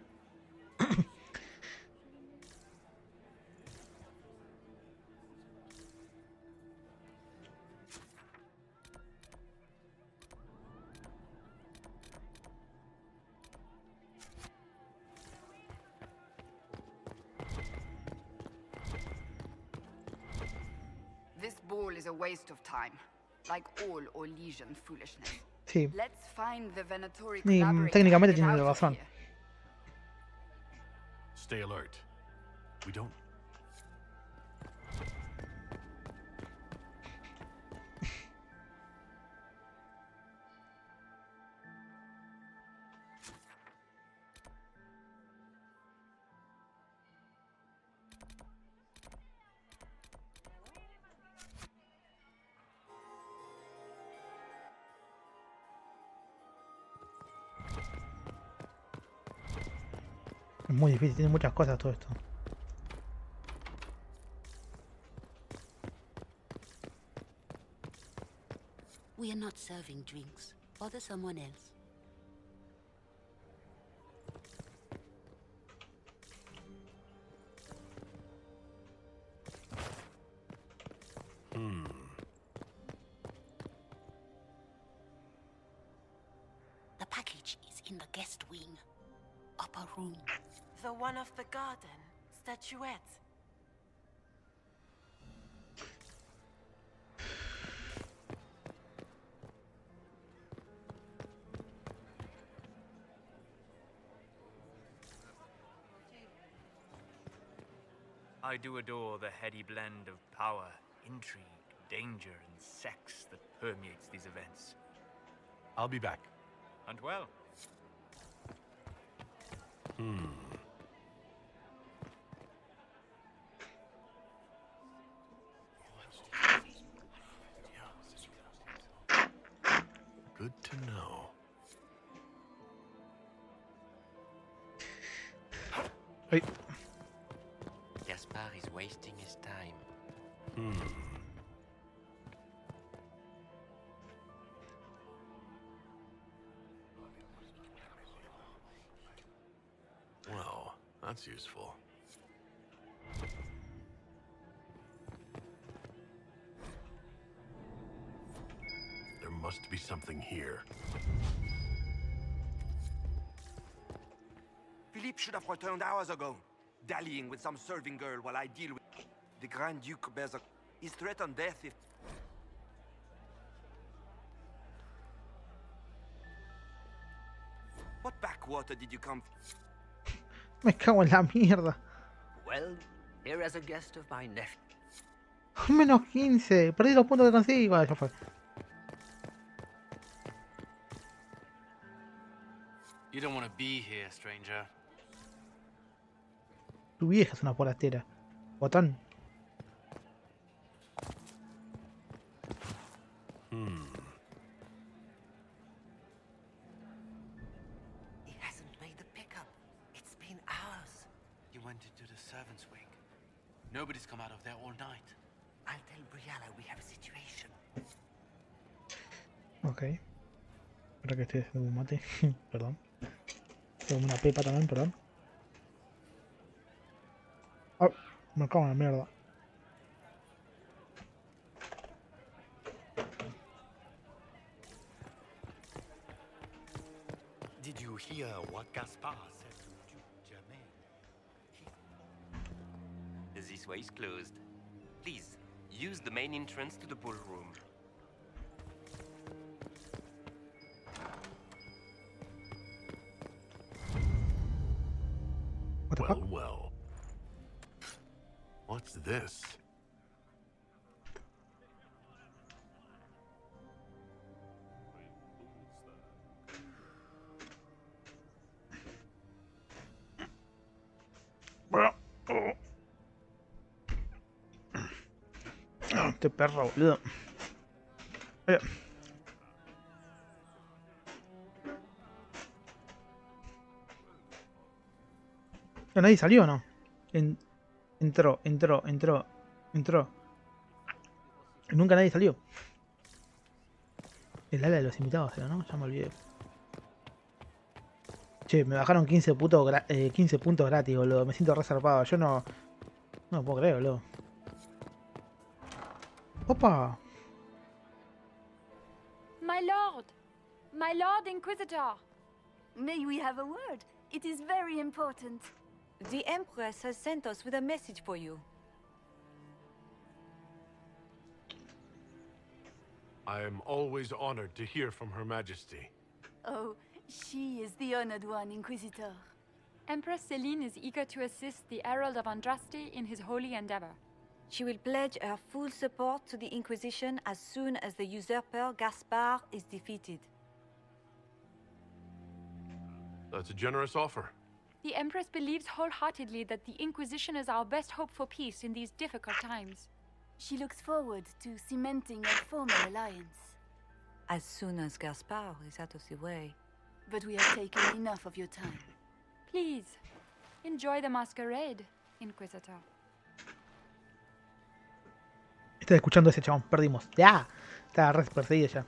This ball is a waste of time, like all Orlesian foolishness. Sí. Let's find the Venatori Y collaborator técnicamente and get tiene out of razón. here. Stay alert. We don't... Es muy difícil, tiene muchas cosas todo esto. We are not serving drinks. Bother someone else. The package is in the guest wing. Upper room. The one of the garden. Statuette. I do adore the heady blend of power, intrigue, danger, and sex that permeates these events. I'll be back. Hunt well. Good to know. Ay. Gaspar is wasting his time. Well, that's useful. There must be something here. Philippe should have returned hours ago, dallying with some serving girl while I deal with... The Grand Duke bears a... He's threatened death if... What backwater did you come... Me cago en la mierda. Well, here as a guest of my nephew. Menos 15. Perdí los puntos que conseguí. Bueno, ya fue. You don't want to be here, stranger. Tu vieja es una forastera. Botón. He hasn't made the pickup. It's been hours. You went into the servants' wing. Nobody's come out of there all night. I'll tell Briala we have a situation. Ok. Espera que estoy haciendo un mate. Perdón. Tengo una pepa también, perdón. Ah, me cago en la mierda. hear what Gaspard said to Duke Germain. This way is closed. Please, use the main entrance to the ballroom. What the fuck? Well. What's this? Este perro, boludo. ¿Nadie salió o no? Entró. Nunca nadie salió. El ala de los invitados era, ¿no? Ya me olvidé. Che, me bajaron 15 puntos gratis, boludo. Me siento resarpado. Yo no lo puedo creer, boludo. Opa. My lord Inquisitor. May we have a word? It is very important. The Empress has sent us with a message for you. I am always honored to hear from Her Majesty. Oh, she is the honored one, Inquisitor. Empress Celene is eager to assist the Herald of Andraste in his holy endeavor. She will pledge her full support to the Inquisition as soon as the usurper Gaspard is defeated. That's a generous offer. The Empress believes wholeheartedly that the Inquisition is our best hope for peace in these difficult times. She looks forward to cementing a formal alliance. As soon as Gaspard is out of the way. But we have taken enough of your time. Please, enjoy the masquerade, Inquisitor. Estaba escuchando a ese chabón, perdimos. ¡Ya! Estaba re perseguido ya.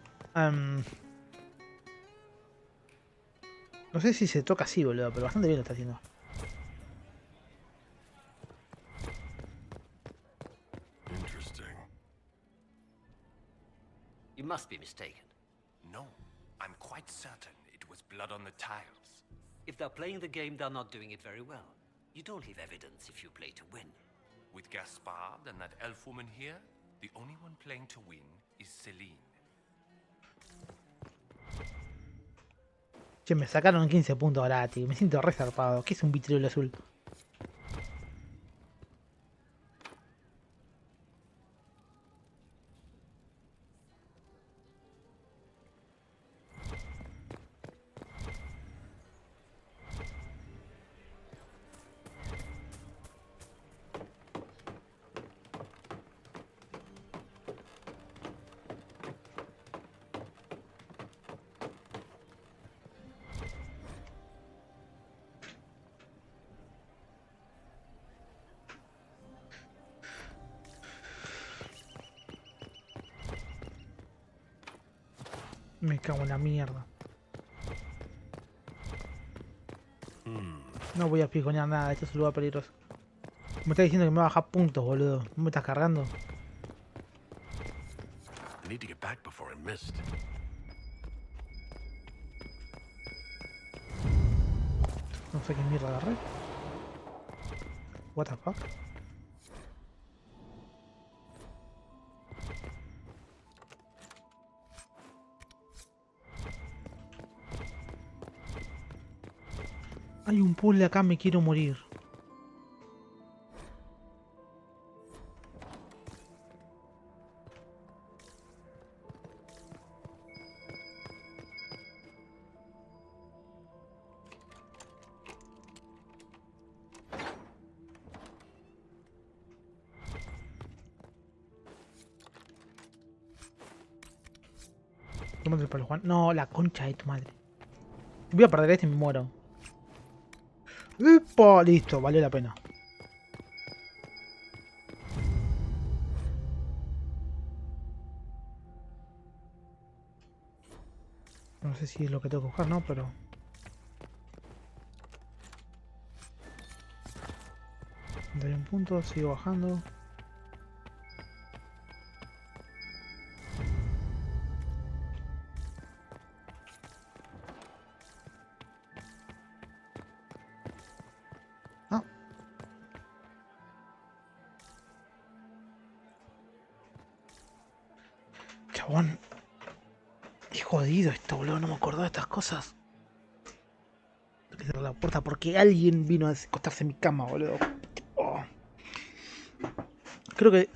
No sé si se toca así, boludo, pero bastante bien lo está haciendo. Interesting. You must be mistaken. No, I'm quite certain it was blood on the tiles. If they're playing the game, they're not doing it very well. You don't leave evidence if you play to win. With Gaspard and that elf woman here, the only one playing to win is Celene. Che, me sacaron 15 puntos gratis. Me siento re zarpado. ¿Qué es un vitriol azul? Me cago en la mierda. No voy a piconear nada, esto es un lugar peligroso. Me está diciendo que me va a bajar puntos, boludo. ¿No me estás cargando? I need to get back before I missed. No sé qué mierda agarré. What the fuck? Hay un puzzle acá, me quiero morir. Tómate el palo, Juan. No, la concha de tu madre. Voy a perder este y me muero. ¡Epa! Listo, valió la pena. No sé si es lo que tengo que buscar, ¿no? Pero... doy un punto, sigo bajando. Chabón. Es jodido esto, boludo. No me acordaba de estas cosas. Tengo que cerrar la puerta porque alguien vino a acostarse en mi cama, boludo. Oh. Creo que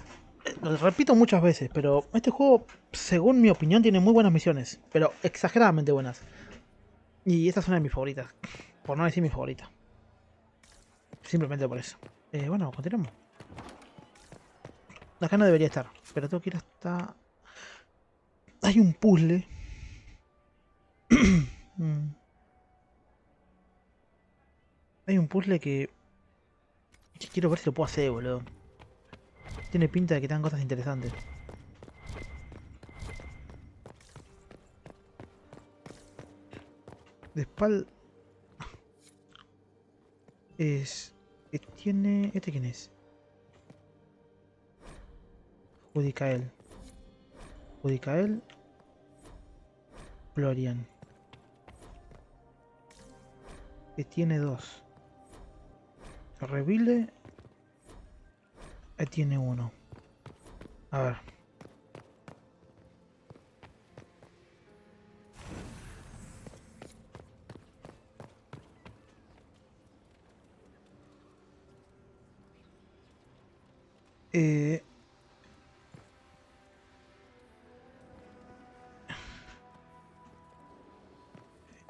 lo repito muchas veces, pero este juego, según mi opinión, tiene muy buenas misiones, pero exageradamente buenas. Y esta es una de mis favoritas, por no decir mi favorita. Simplemente por eso. Bueno, continuamos. Acá no debería estar, pero tengo que ir hasta... Hay un puzzle. Hay un puzzle que quiero ver si lo puedo hacer, boludo. Tiene pinta de que tengan cosas interesantes. De espalda... Tiene... ¿Este quién es? Judicael. Judicael. Florian. Que tiene dos. Revile. Tiene uno. A ver.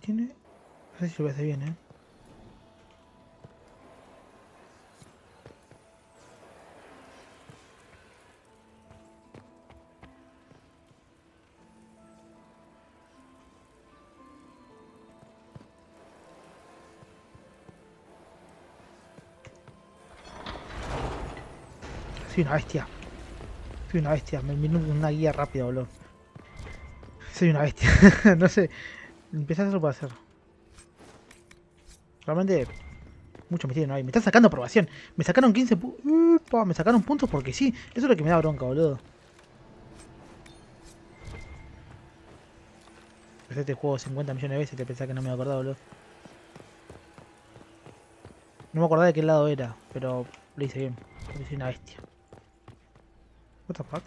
Tiene... No sé si lo hace bien, Soy una bestia. Soy una bestia. Me vino una guía rápida, boludo. Soy una bestia. No sé. Empezar a hacerlo para hacer. Realmente... Mucho misterio no hay. Me están sacando aprobación. Me sacaron 15 puntos. Me sacaron puntos porque sí. Eso es lo que me da bronca, boludo. Empecé este juego 50 millones de veces. Te pensás que no me acordaba, boludo. No me acordaba de qué lado era. Pero lo hice bien. Porque soy una bestia. What the fuck?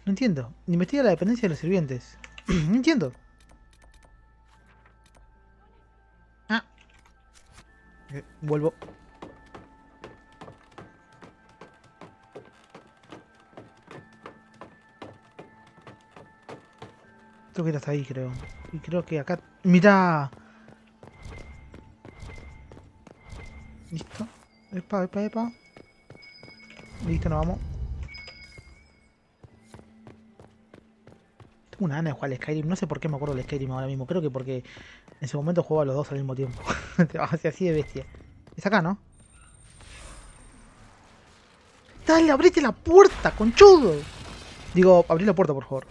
No entiendo. Investiga la dependencia de los sirvientes. No entiendo. Ah. Vuelvo. Tengo que ir hasta ahí, creo. Y creo que acá... ¡Mirá! Listo. Epa, epa, epa. Listo, nos vamos. Tengo una gana de jugar al Skyrim. No sé por qué me acuerdo del Skyrim ahora mismo. Creo que porque en su momento jugaba los dos al mismo tiempo. Así de bestia. Es acá, ¿no? ¡Dale, abrite la puerta, conchudo! Digo, abrí la puerta, por favor.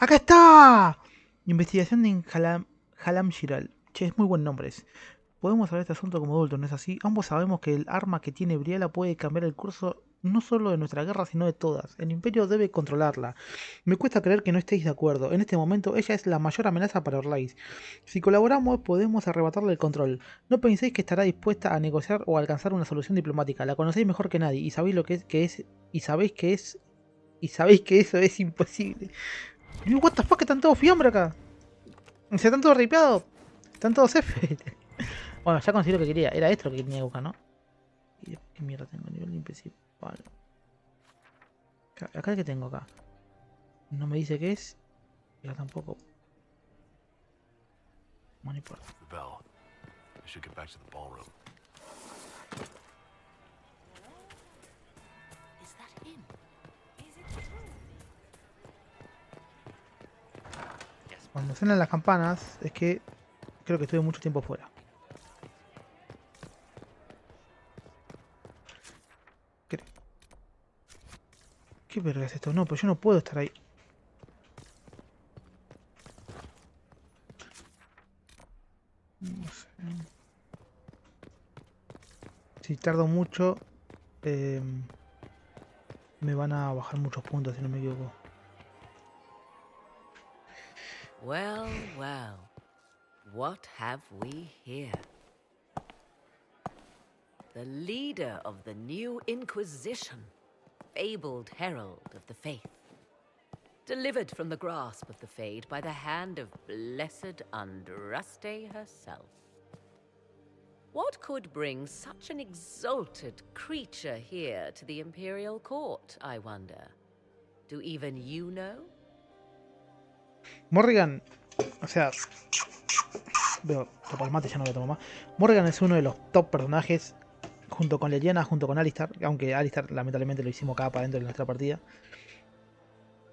¡Acá está! Investigación de Halamshiral. Che, es muy buen nombre. Podemos hablar de este asunto como adultos, ¿no es así? Ambos sabemos que el arma que tiene Briella puede cambiar el curso no solo de nuestra guerra, sino de todas. El Imperio debe controlarla. Me cuesta creer que no estéis de acuerdo. En este momento, ella es la mayor amenaza para Orlais. Si colaboramos, podemos arrebatarle el control. No penséis que estará dispuesta a negociar o a alcanzar una solución diplomática. La conocéis mejor que nadie y sabéis lo que es, y sabéis que eso es imposible. Digo, what the fuck, están todos fiambre acá. O sea, están todos ripeados. Están todos F. Bueno, ya conseguí lo que quería. Era esto lo que tenía que buscar, ¿no? ¿Y qué mierda tengo? Nivel principal. Acá que tengo acá. No me dice qué es. Y acá tampoco. No importa. Cuando suenan las campanas es que creo que estuve mucho tiempo fuera. ¿Qué verga es esto? No, pues yo no puedo estar ahí. No sé. Si tardo mucho, me van a bajar muchos puntos, si no me equivoco. Well, well. What have we here? The leader of the new Inquisition. fabled herald of the faith, delivered from the grasp of the Fade by the hand of blessed Andraste herself. What could bring such an exalted creature here to the Imperial Court, I wonder? Do even you know? Morrigan, o sea, veo, topo el mate, ya no lo tomo más. Morrigan es uno de los top personajes, junto con Leliana, junto con Alistar, aunque Alistar lamentablemente lo hicimos acá para dentro de nuestra partida.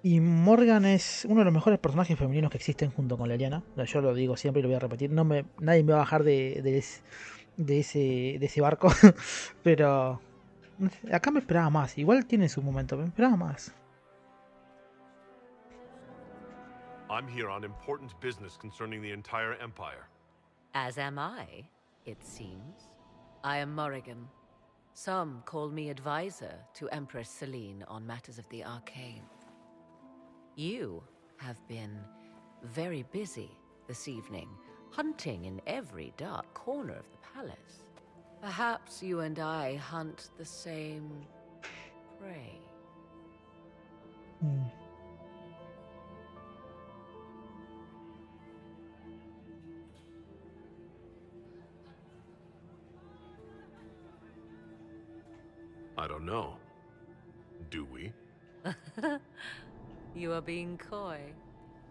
Y Morrigan es uno de los mejores personajes femeninos que existen junto con Leliana. Yo lo digo siempre y lo voy a repetir. Nadie me va a bajar de ese barco. Pero no sé, acá me esperaba más. Igual tiene su momento, me esperaba más. I'm here on important business concerning the entire empire. As am I, it seems. I am Morrigan. Some call me advisor to Empress Celene on matters of the arcane. You have been very busy this evening, hunting in every dark corner of the palace. Perhaps you and I hunt the same prey. I don't know. Do we? You are being coy.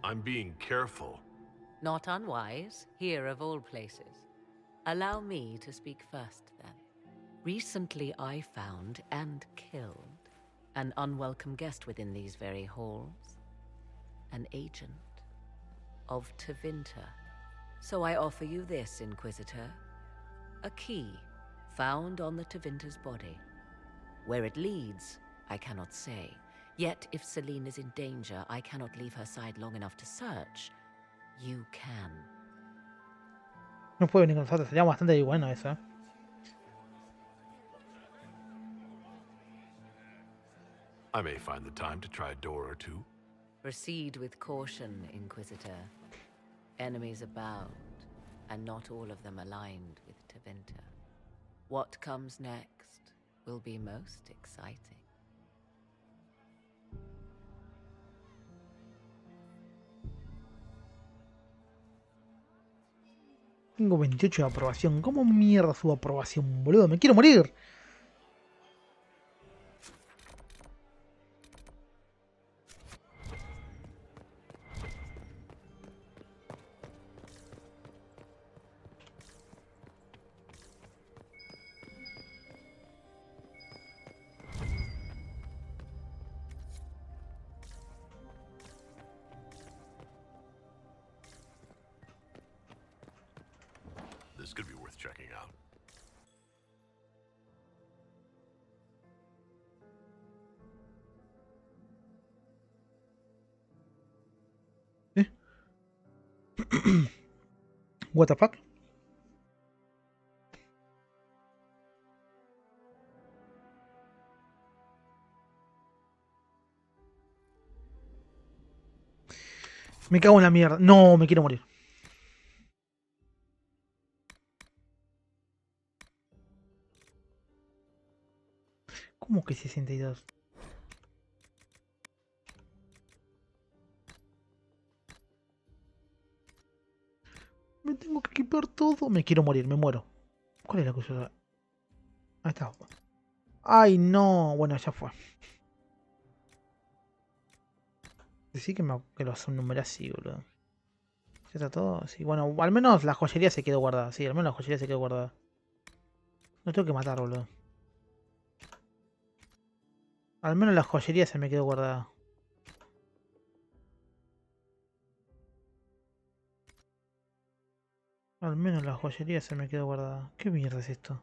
I'm being careful. Not unwise, here of all places. Allow me to speak first, then. Recently I found and killed an unwelcome guest within these very halls. An agent of Tevinter. So I offer you this, Inquisitor. A key found on the Tevinter's body. Where it leads, I cannot say. Yet, if Celene is in danger, I cannot leave her side long enough to search. You can. No puede venir con nosotros, sería bastante bueno eso. I may find the time to try a door or two. Proceed with caution, Inquisitor. Enemies abound, and not all of them aligned with Tevinter. What comes next will be most exciting. Tengo 28 de aprobación. ¿Cómo mierda subo aprobación, boludo? ¡Me quiero morir! This could be worth checking out. What the fuck? Me cago en la mierda. No, me quiero morir. ¿Cómo que 62? Me tengo que equipar todo. Me quiero morir, me muero. ¿Cuál es la cosa? Ahí está. Ay, no. Bueno, ya fue. Decí que lo numeré así, boludo. ¿Ya está todo? Sí, bueno, al menos la joyería se quedó guardada. Sí, al menos la joyería se quedó guardada. No tengo que matar, boludo. Al menos la joyería se me quedó guardada. Al menos la joyería se me quedó guardada. ¿Qué mierda es esto?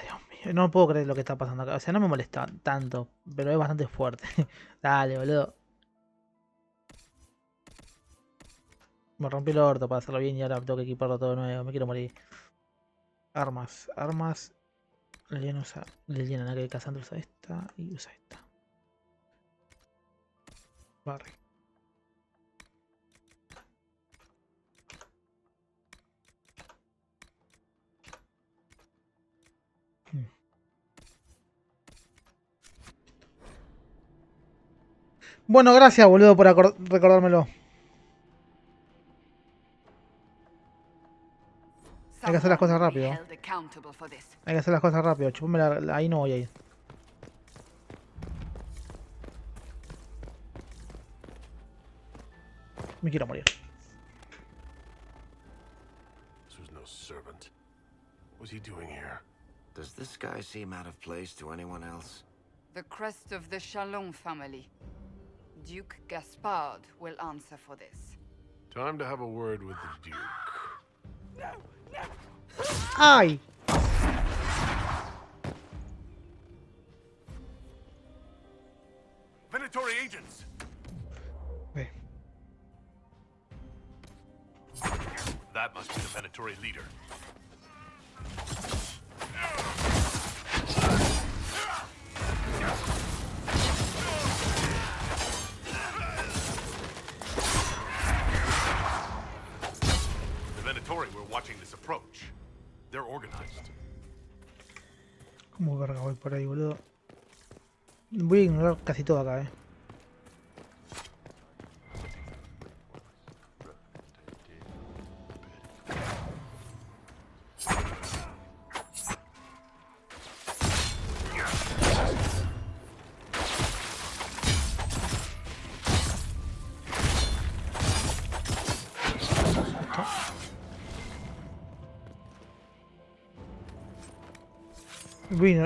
Dios mío, no puedo creer lo que está pasando acá. O sea, no me molesta tanto, pero es bastante fuerte. Dale, boludo. Me rompí el orto para hacerlo bien y ahora tengo que equiparlo todo de nuevo. Me quiero morir. Armas. Leliana usa. Leliana, la que Cassandra usa esta y usa esta. Barry. Bueno, gracias, boludo, por recordármelo. Hay que hacer las cosas rápido. Hay que hacer las cosas rápido. Chupame ahí no voy a ir. Me quiero morir. This was no servant. What's he doing here? Does this guy seem out of place to anyone else? The crest of the Chalon family. Duke Gaspard will answer for this. Time to have a word with the Duke. ¡Ay! Venatory agents! Okay. That must be the Venatory leader. The Venatory were watching this approach. They're organized. ¿Cómo verga voy por ahí, boludo? Voy a ignorar casi todo acá,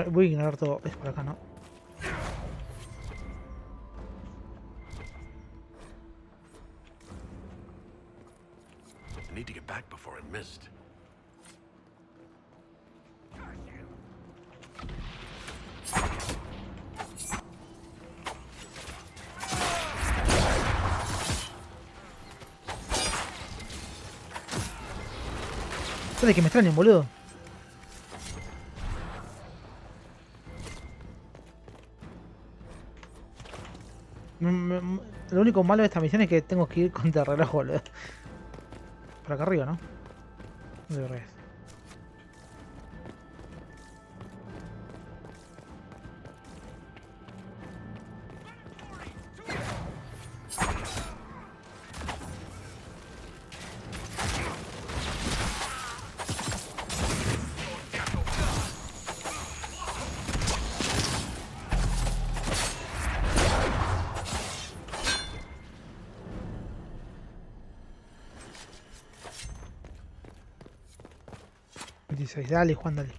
Voy a ignorar todo. Es por acá, ¿no? I need to get back before I missed. Puede que me extrañen, boludo. Lo único malo de esta misión es que tengo que ir contra el reloj, boludo. Por acá arriba, ¿no? ¿Dónde vergas? Dale, Juan, dale.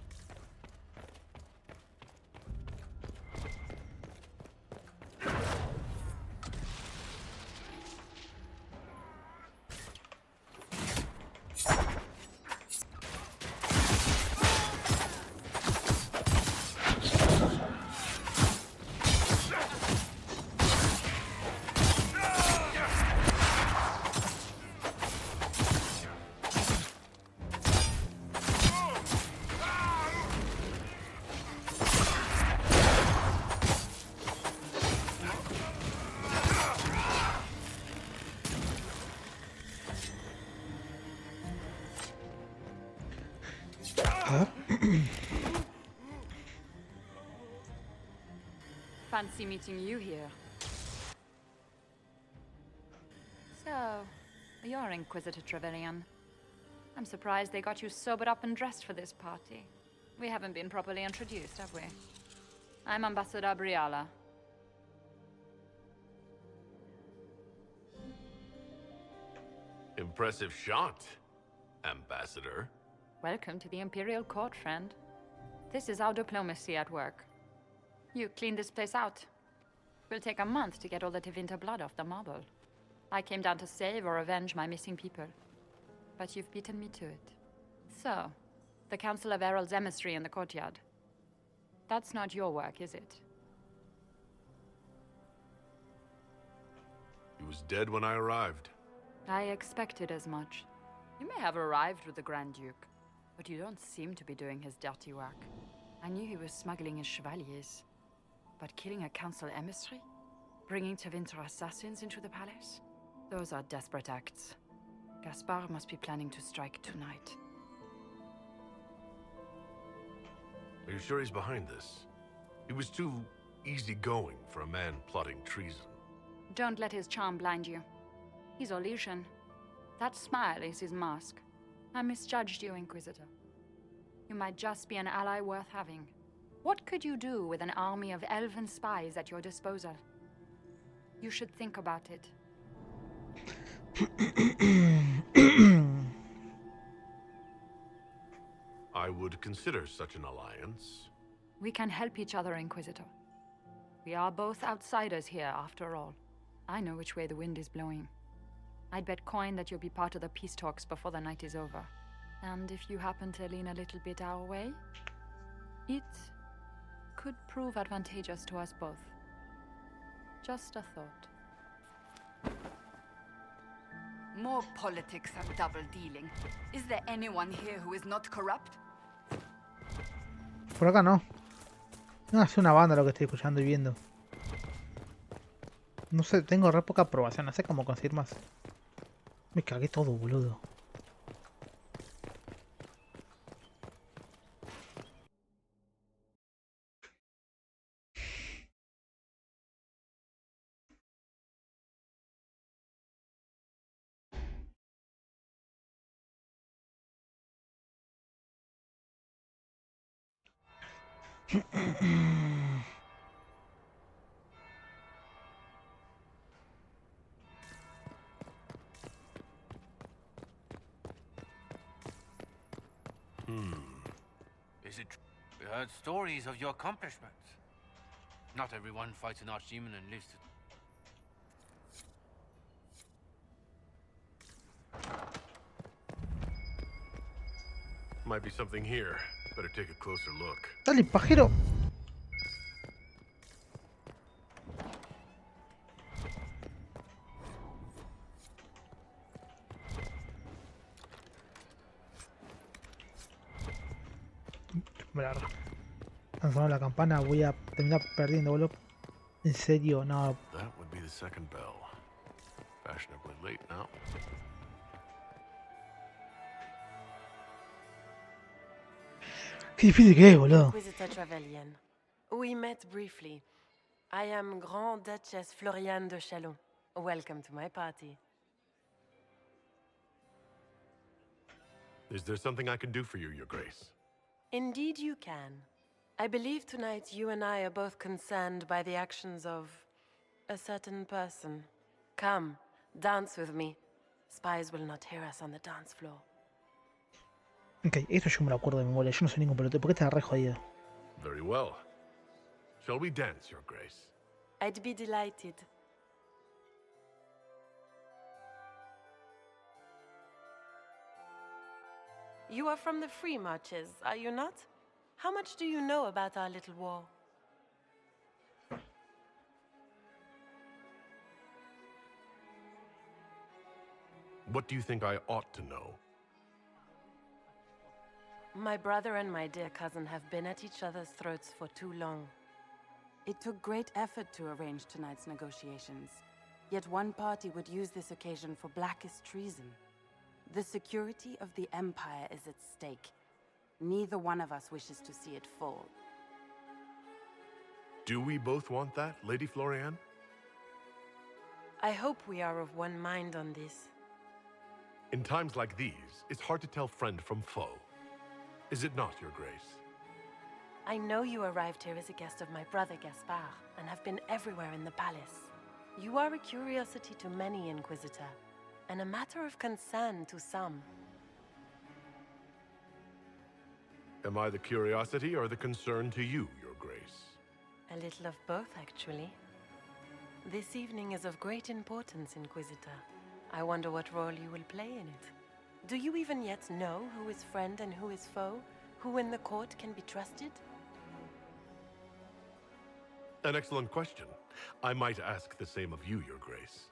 Fancy meeting you here. So, you're Inquisitor Trevelyan. I'm surprised they got you sobered up and dressed for this party. We haven't been properly introduced, have we? I'm Ambassador Briala. Impressive shot, Ambassador. Welcome to the Imperial Court, friend. This is our diplomacy at work. You clean this place out. Will take a month to get all the Tevinter blood off the marble. I came down to save or avenge my missing people. But you've beaten me to it. So, the Council of Herald's emissary in the courtyard. That's not your work, is it? He was dead when I arrived. I expected as much. You may have arrived with the Grand Duke, but you don't seem to be doing his dirty work. I knew he was smuggling his chevaliers. But killing a council emissary? Bringing Tevinter assassins into the palace? Those are desperate acts. Gaspard must be planning to strike tonight. Are you sure he's behind this? He was too easygoing for a man plotting treason. Don't let his charm blind you. He's Orlesian. That smile is his mask. I misjudged you, Inquisitor. You might just be an ally worth having. What could you do with an army of elven spies at your disposal? You should think about it. I would consider such an alliance. We can help each other, Inquisitor. We are both outsiders here, after all. I know which way the wind is blowing. I'd bet coin that you'll be part of the peace talks before the night is over. And if you happen to lean a little bit our way, it could prove advantageous to us both. Just a thought. More politics and double dealing. Is there anyone here who is not corrupt? Por acá no. No, es una banda lo que estoy escuchando y viendo. No sé, tengo re poca aprobación, no sé cómo conseguir más. Me cagué todo, boludo. Is it true? We heard stories of your accomplishments. Not everyone fights an archdemon and lives to... Might be something here. Better take a closer look. Dale, pajero. Han sonado la campana, voy a terminar perdiendo, boludo. En serio, no. That would be the second bell. Fashionably late now. Qué difícil que es, boludo. Inquisitor Trevelyan. We met briefly. I am Grand Duchess Floriane de Chalon. Welcome to my party. Is there something I can do for you, Your Grace? Indeed you can. I believe tonight you and I are both concerned by the actions of a certain person. Come, dance with me. Spies will not hear us on the dance floor. Ok, esto yo me lo acuerdo de memoria. Yo no soy ningún pelotudo. ¿Por qué estás re jodido? Very well. Shall we dance, Your Grace? I'd be delighted. You are from the Free Marches, are you not? How much do you know about our little war? What do you think I ought to know? My brother and my dear cousin have been at each other's throats for too long. It took great effort to arrange tonight's negotiations. Yet one party would use this occasion for blackest treason. The security of the Empire is at stake. Neither one of us wishes to see it fall. Do we both want that, Lady Floriane? I hope we are of one mind on this. In times like these, it's hard to tell friend from foe. Is it not, Your Grace? I know you arrived here as a guest of my brother Gaspard, and have been everywhere in the palace. You are a curiosity to many, Inquisitor, and a matter of concern to some. Am I the curiosity or the concern to you, Your Grace? A little of both, actually. This evening is of great importance, Inquisitor. I wonder what role you will play in it. Do you even yet know who is friend and who is foe? Who in the court can be trusted? An excellent question. I might ask the same of you, Your Grace.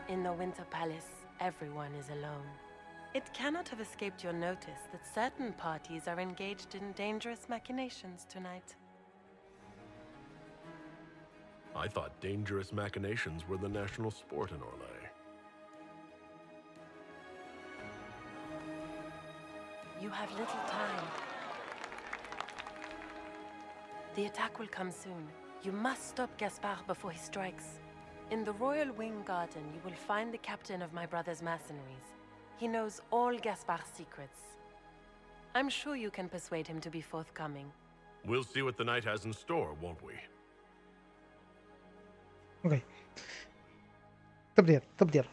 In the Winter Palace, everyone is alone. It cannot have escaped your notice that certain parties are engaged in dangerous machinations tonight. I thought dangerous machinations were the national sport in Orlais. You have little time. The attack will come soon. You must stop Gaspard before he strikes. In the Royal Wing Garden, you will find the captain of my brother's mercenaries. He knows all Gaspard's secrets. I'm sure you can persuade him to be forthcoming. We'll see what the night has in store, won't we? Ok. Top tier, top tier.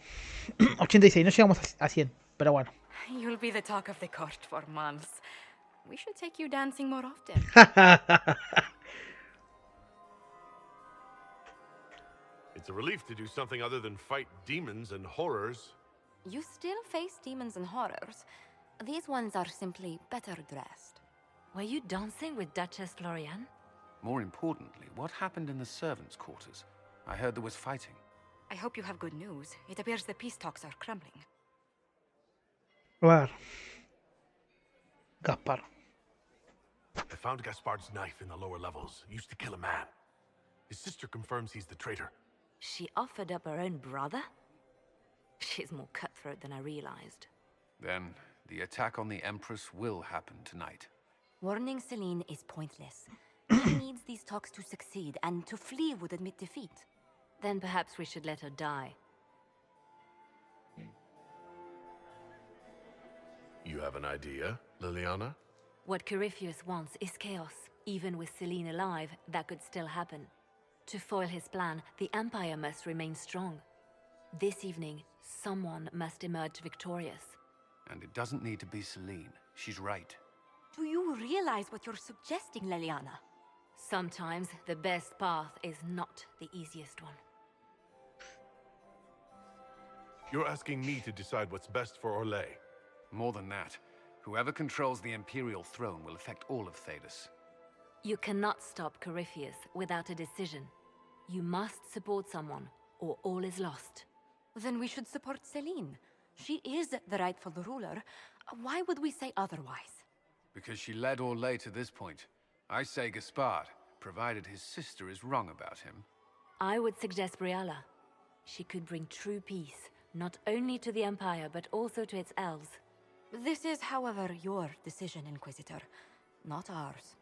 86, no llegamos a 100, pero bueno. You'll be the talk of the court for months. We should take you dancing more often. It's a relief to do something other than fight demons and horrors. You still face demons and horrors. These ones are simply better dressed. Were you dancing with Duchess Florian? More importantly, what happened in the servants' quarters? I heard there was fighting. I hope you have good news. It appears the peace talks are crumbling. A ver. Gaspar. I found Gaspard's knife in the lower levels. Used to kill a man. His sister confirms he's the traitor. She offered up her own brother? She's more cutthroat than I realized. Then, the attack on the Empress will happen tonight. Warning Celene is pointless. She needs these talks to succeed, and to flee would admit defeat. Then perhaps we should let her die. You have an idea, Liliana? What Corifeus wants is chaos. Even with Celene alive, that could still happen. To foil his plan, the Empire must remain strong. This evening, someone must emerge victorious. And it doesn't need to be Celene. She's right. Do you realize what you're suggesting, Liliana? Sometimes the best path is not the easiest one. You're asking me to decide what's best for Orlais. More than that, whoever controls the Imperial throne will affect all of Thedas. You cannot stop Corifeus without a decision. You must support someone, or all is lost. Then we should support Celene. She is the rightful ruler. Why would we say otherwise? Because she led Orlais to this point. I say Gaspard, provided his sister is wrong about him. I would suggest Brialla. She could bring true peace, not only to the Empire, but also to its elves. This is, however, your decision, Inquisitor, not ours.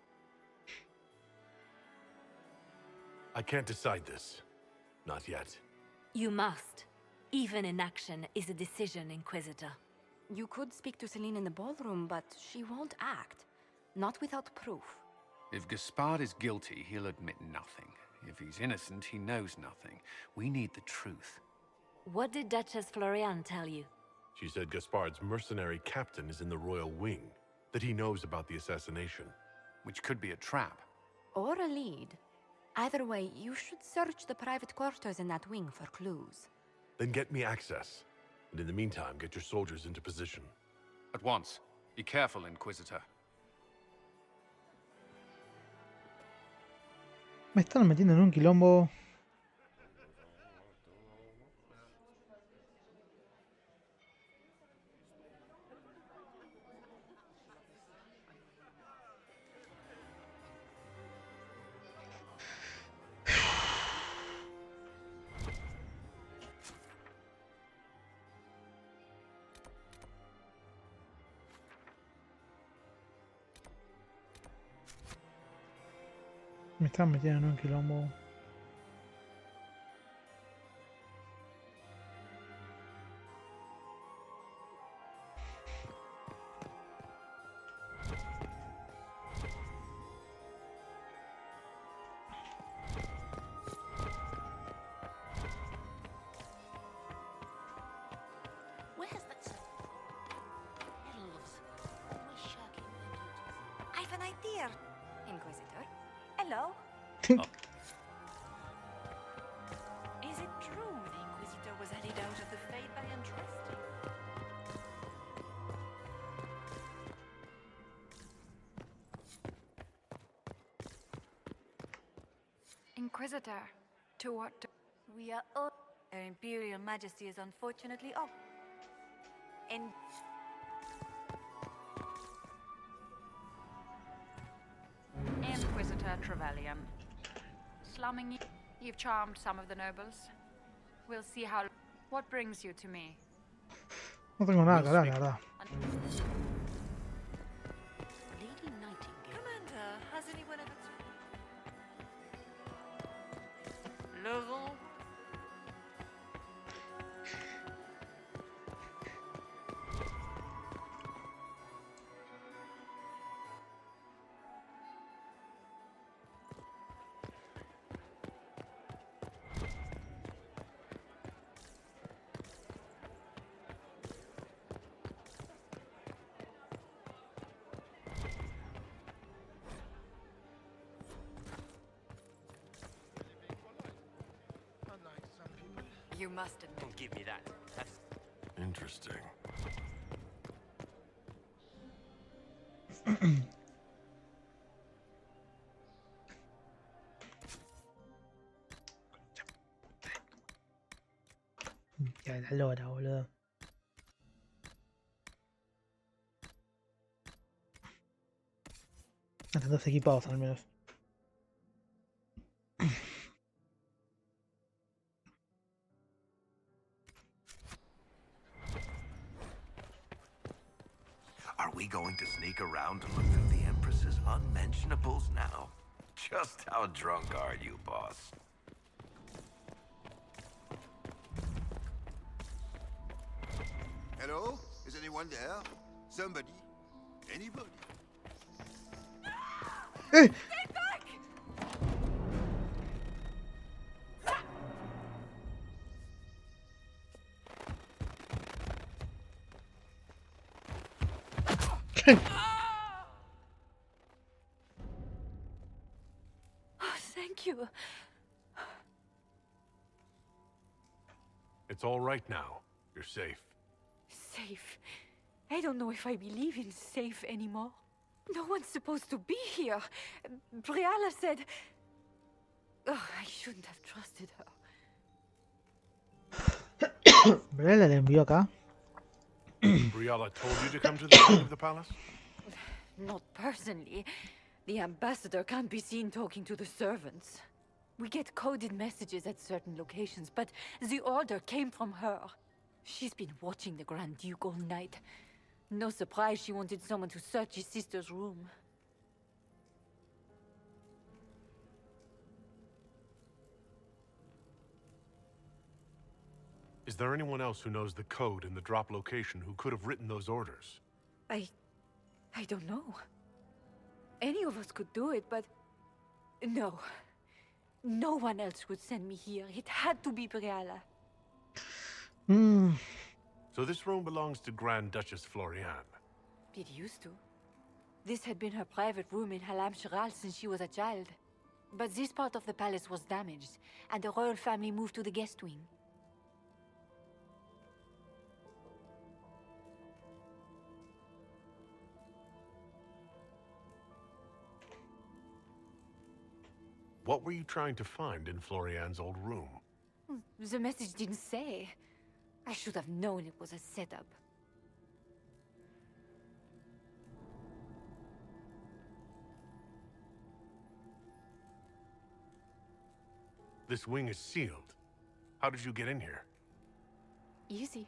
I can't decide this. Not yet. You must. Even inaction is a decision, Inquisitor. You could speak to Celene in the ballroom, but she won't act. Not without proof. If Gaspard is guilty, he'll admit nothing. If he's innocent, he knows nothing. We need the truth. What did Duchess Florian tell you? She said Gaspard's mercenary captain is in the royal wing, that he knows about the assassination. Which could be a trap. Or a lead. Either way, you should search the private quarters in that wing for clues. Then get me access. And in the meantime, get your soldiers into position. At once. Be careful, Inquisitor. Me están metiendo en un quilombo. Me están metiendo en un quilombo. Where's that? Elves. Always shirking their duties. I've an idea. Inquisitor? Hello? Is it true the Inquisitor was headed out of the Fade by entrusting? Inquisitor, to what do... We are all... Her Imperial Majesty is unfortunately off. And... Inquisitor Trevelyan. Slumming you. You've charmed some of the nobles. We'll see how... What brings you to me? No tengo nada que hablar, la verdad. You must admit. Don't give me that. That's Interesting. Ya la lora, boludo. Están todos equipados al menos. Are we going to sneak around to look through the Empress's unmentionables now? Just how drunk are you, boss? Hello? Is anyone there? Somebody? Anybody? Hey! Stay back! Oh, thank you. It's all right now. You're safe. Safe. I don't know if I believe in safe anymore. No one's supposed to be here. Briala said... Oh, I shouldn't have trusted her. Briala le envió acá. Briala told you to come to the side of the palace? Not personally. The ambassador can't be seen talking to the servants. We get coded messages at certain locations, but the order came from her. She's been watching the Grand Duke all night. No surprise she wanted someone to search his sister's room. Is there anyone else who knows the code and the drop location who could have written those orders? I don't know. Any of us could do it, but... No. No one else would send me here. It had to be Briala. So this room belongs to Grand Duchess Floriane. It used to. This had been her private room in Halam Shiral since she was a child. But this part of the palace was damaged, and the royal family moved to the guest wing. What were you trying to find in Floriane's old room? The message didn't say. I should have known it was a setup. This wing is sealed. How did you get in here? Easy.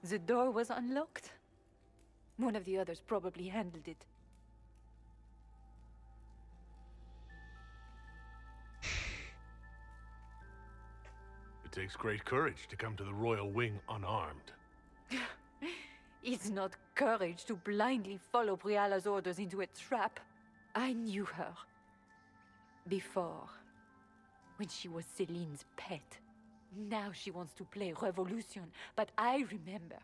The door was unlocked. One of the others probably handled it. It takes great courage to come to the royal wing unarmed. It's not courage to blindly follow Briala's orders into a trap. I knew her. Before. When she was Celine's pet. Now she wants to play revolution, but I remember.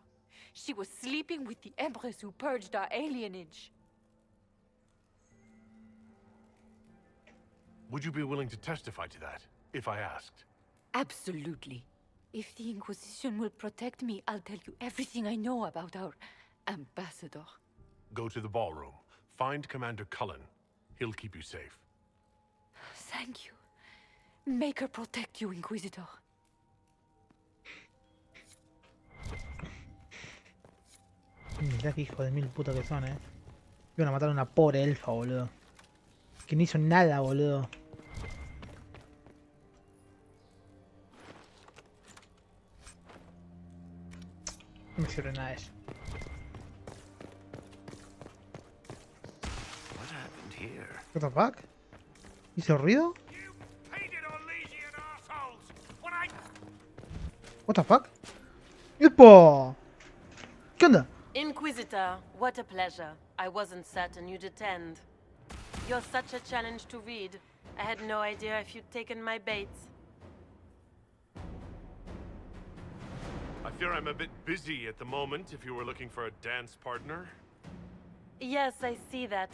She was sleeping with the Empress who purged our alienage. Would you be willing to testify to that, if I asked? Absolutely. If the Inquisition will protect me, I'll tell you everything I know about our ambassador. Go to the ballroom. Find Commander Cullen. He'll keep you safe. Thank you. Make her protect you, Inquisitor. Mirá que hijo de mil puta que son, Iban a matar a una pobre elfa, boludo. Que no hizo nada, boludo. No me sirve nada de eso. What happened here? What the fuck? ¿Hizo ruido? What the fuck? ¡Epa! ¿Qué onda? Inquisitor, what a pleasure. I wasn't certain you'd attend. You're such a challenge to read. I had no idea if you'd taken my baits. I fear I'm a bit busy at the moment if you were looking for a dance partner. Yes, I see that.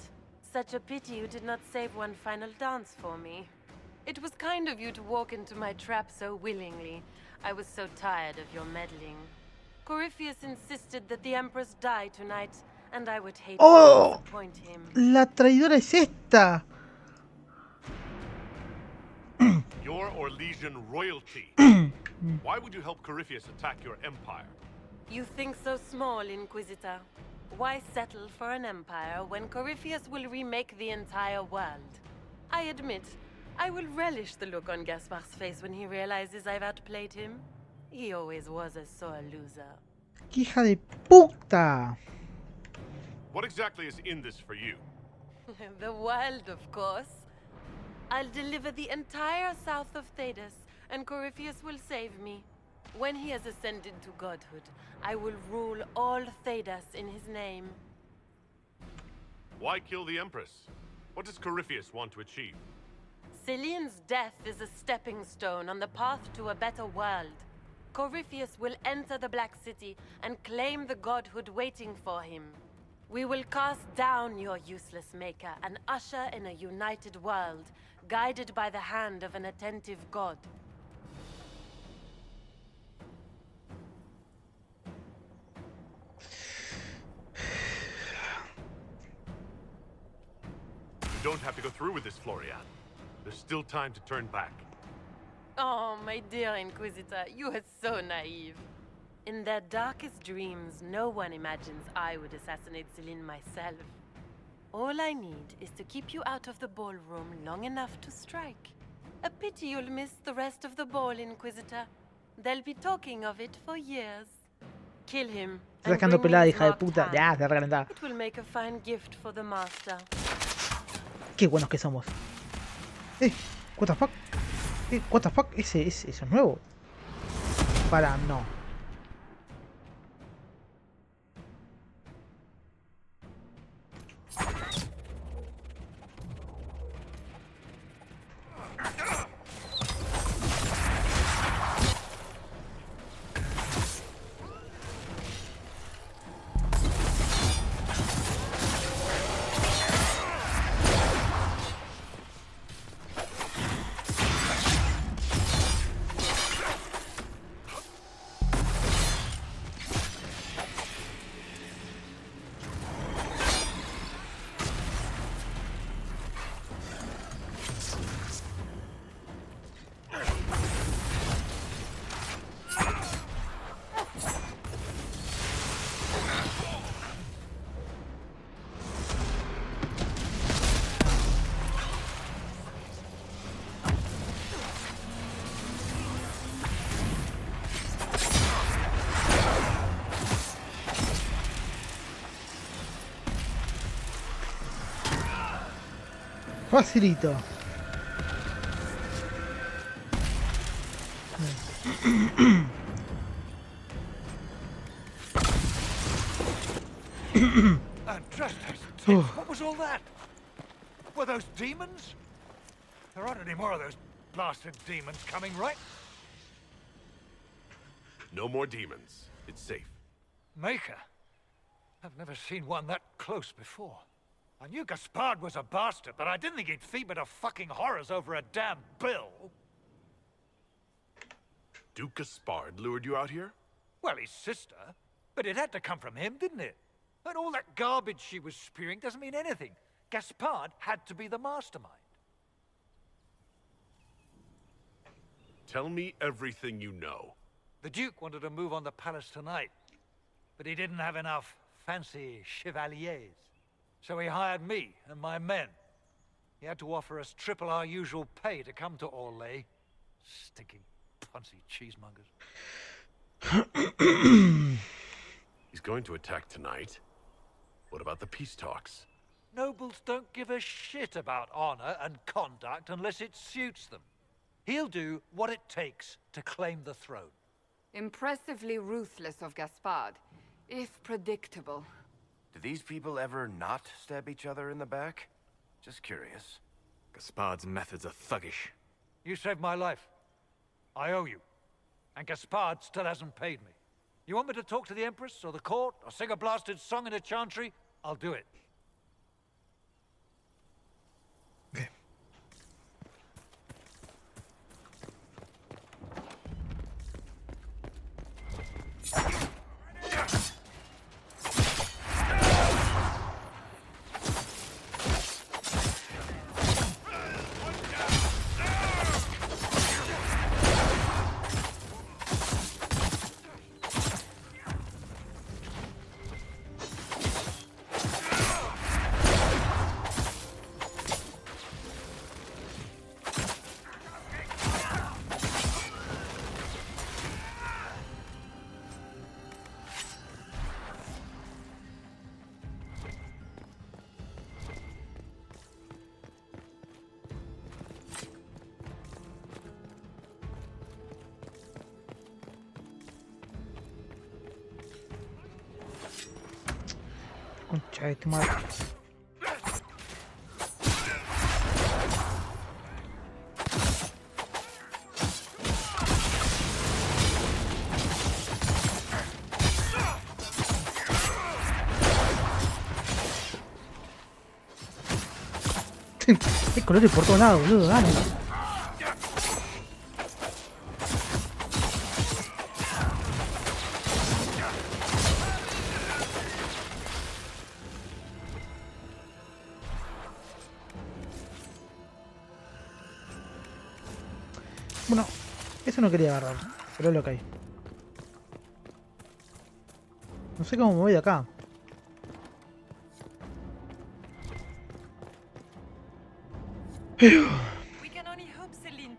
Such a pity you did not save one final dance for me. It was kind of you to walk into my trap so willingly. I was so tired of your meddling. Corifeus insisted that the Empress die tonight, and I would hate to disappoint him. La traidora es esta. You're Orlesian royalty. Why would you help Corifeus attack your empire? You think so small, Inquisitor. Why settle for an empire when Corifeus will remake the entire world? I admit, I will relish the look on Gaspard's face when he realizes I've outplayed him. He always was a sore loser. ¡Qué hija de puta! What exactly is in this for you? The world, of course. I'll deliver the entire south of Thedas, and Corifeus will save me. When he has ascended to godhood, I will rule all Thedas in his name. Why kill the Empress? What does Corifeus want to achieve? Celine's death is a stepping stone on the path to a better world. Corifeus will enter the Black City and claim the godhood waiting for him. We will cast down your useless maker and usher in a united world, guided by the hand of an attentive god. You don't have to go through with this, Florian. There's still time to turn back. Oh, my dear Inquisitor, you are so naive. In their darkest dreams, no one imagines I would assassinate Celine myself. All I need is to keep you out of the ballroom long enough to strike. A pity you'll miss the rest of the ball, Inquisitor. They'll be talking of it for years. Kill him. Está sacando pelada, hija de puta. Ya, te recalentada. It will make a fine gift for the master. Qué buenos que somos. What the fuck? What the fuck? Eso es nuevo. Para, no. Facilito. What was all that? Were those demons? There aren't any more of those blasted demons coming, right? No more demons. It's safe. Maker? I've never seen one that close before. I knew Gaspard was a bastard, but I didn't think he'd feed me to fucking horrors over a damn bill. Duke Gaspard lured you out here? Well, his sister. But it had to come from him, didn't it? And all that garbage she was spewing doesn't mean anything. Gaspard had to be the mastermind. Tell me everything you know. The Duke wanted to move on the palace tonight, but he didn't have enough fancy chevaliers. So he hired me and my men. He had to offer us triple our usual pay to come to Orlais. Stinking punsy cheesemongers. He's going to attack tonight. What about the peace talks? Nobles don't give a shit about honor and conduct unless it suits them. He'll do what it takes to claim the throne. Impressively ruthless of Gaspard, if predictable. Do these people ever not stab each other in the back? Just curious. Gaspard's methods are thuggish. You saved my life. I owe you. And Gaspard still hasn't paid me. You want me to talk to the Empress or the court or sing a blasted song in a chantry? I'll do it. Concha de tu madre. Hay colores por todos lados, boludo, dale. Bueno, eso no quería agarrar, pero es lo que hay. No sé cómo me voy de acá. We can only hope Celine.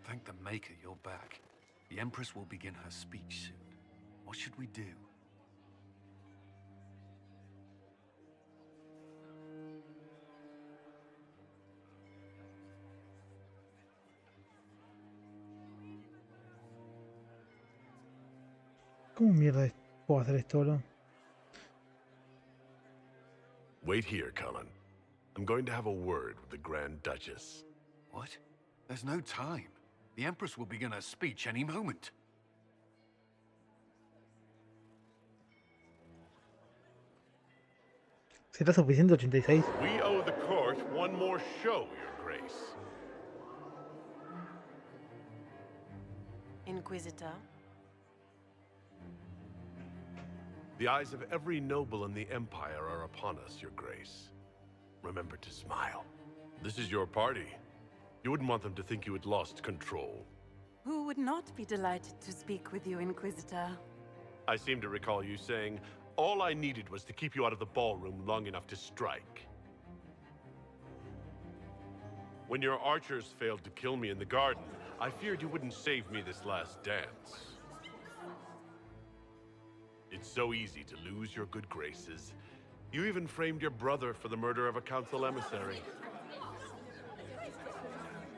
Thank the Maker you're back. The Empress will begin her speech soon. What should we do? ¿Cómo mierda puedo hacer esto, boludo? Wait here, Cullen. I'm going to have a word with the Grand Duchess. What? There's no time. The Empress will begin her speech any moment. ¿Será suficiente 86? We owe the court one more show, Your Grace. Inquisitor. The eyes of every noble in the Empire are upon us, Your Grace. Remember to smile. This is your party. You wouldn't want them to think you had lost control. Who would not be delighted to speak with you, Inquisitor? I seem to recall you saying, all I needed was to keep you out of the ballroom long enough to strike. When your archers failed to kill me in the garden, I feared you wouldn't save me this last dance. It's so easy to lose your good graces. You even framed your brother for the murder of a council emissary.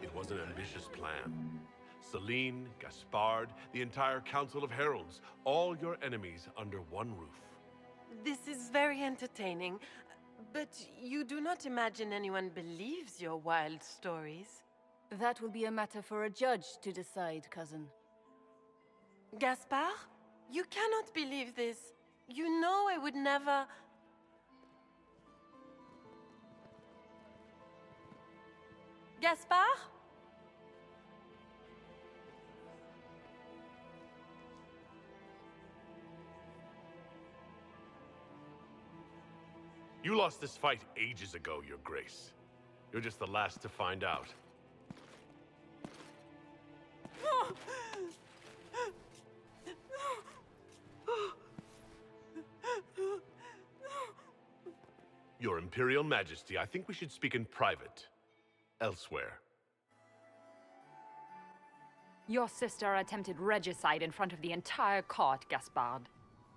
It was an ambitious plan. Celene, Gaspard, the entire Council of Heralds, all your enemies under one roof. This is very entertaining, but you do not imagine anyone believes your wild stories? That will be a matter for a judge to decide, cousin. Gaspard? You cannot believe this. You know I would never... Gaspard? You lost this fight ages ago, Your Grace. You're just the last to find out. Your Imperial Majesty, I think we should speak in private. Elsewhere. Your sister attempted regicide in front of the entire court, Gaspard.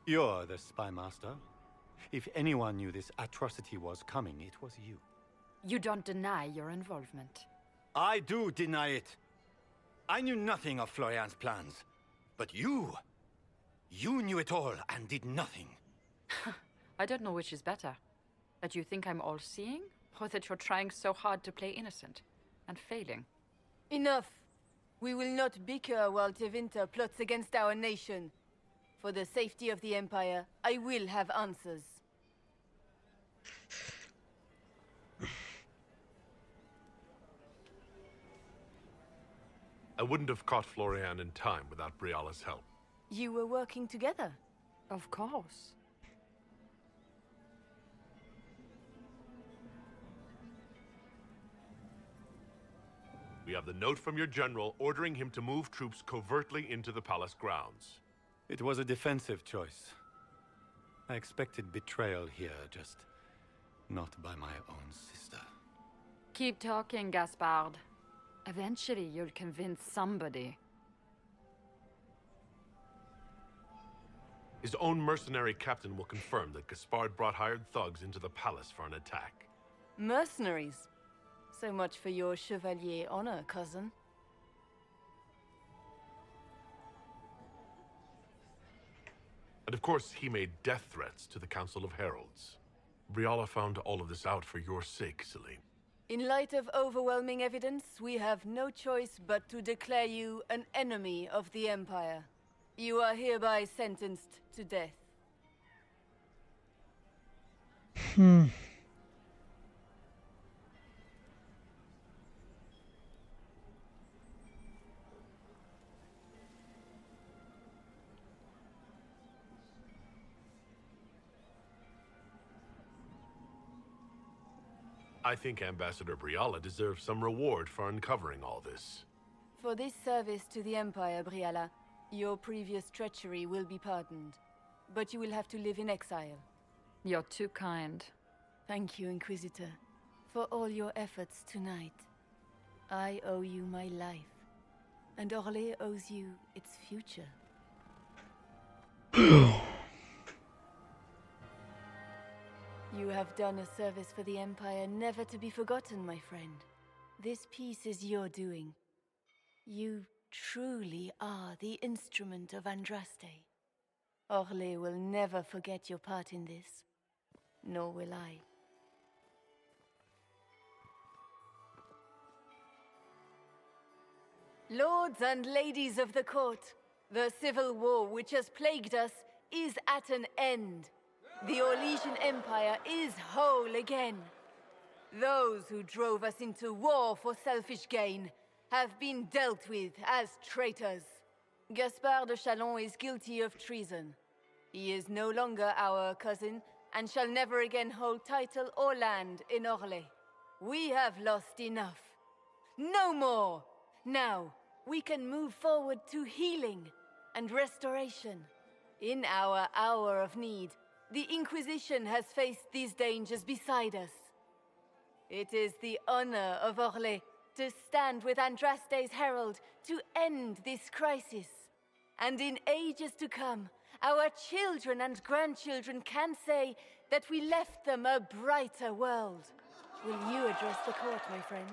You're the spy master. If anyone knew this atrocity was coming, it was you. You don't deny your involvement. I do deny it. I knew nothing of Florian's plans. But you knew it all and did nothing. I don't know which is better. That you think I'm all-seeing, or that you're trying so hard to play innocent and failing. Enough. We will not bicker while Tevinter plots against our nation. For the safety of the Empire, I will have answers. I wouldn't have caught Florian in time without Briala's help. You were working together? Of course. We have the note from your general ordering him to move troops covertly into the palace grounds. It was a defensive choice. I expected betrayal here, just not by my own sister. Keep talking, Gaspard. Eventually, you'll convince somebody. His own mercenary captain will confirm that Gaspard brought hired thugs into the palace for an attack. Mercenaries? So much for your chevalier honor, cousin. And of course, he made death threats to the Council of Heralds. Briala found all of this out for your sake, Celene. In light of overwhelming evidence, we have no choice but to declare you an enemy of the Empire. You are hereby sentenced to death. I think Ambassador Briala deserves some reward for uncovering all this. For this service to the Empire, Briala, your previous treachery will be pardoned. But you will have to live in exile. You're too kind. Thank you, Inquisitor, for all your efforts tonight. I owe you my life, and Orlais owes you its future. You have done a service for the Empire never to be forgotten, my friend. This piece is your doing. You truly are the instrument of Andraste. Orlais will never forget your part in this, nor will I. Lords and ladies of the court, the civil war which has plagued us is at an end. The Orlesian Empire is whole again. Those who drove us into war for selfish gain have been dealt with as traitors. Gaspard de Chalon is guilty of treason. He is no longer our cousin and shall never again hold title or land in Orlais. We have lost enough. No more! Now, we can move forward to healing and restoration. In our hour of need, the Inquisition has faced these dangers beside us. It is the honor of Orlais to stand with Andraste's herald to end this crisis. And in ages to come, our children and grandchildren can say that we left them a brighter world. Will you address the court, my friend?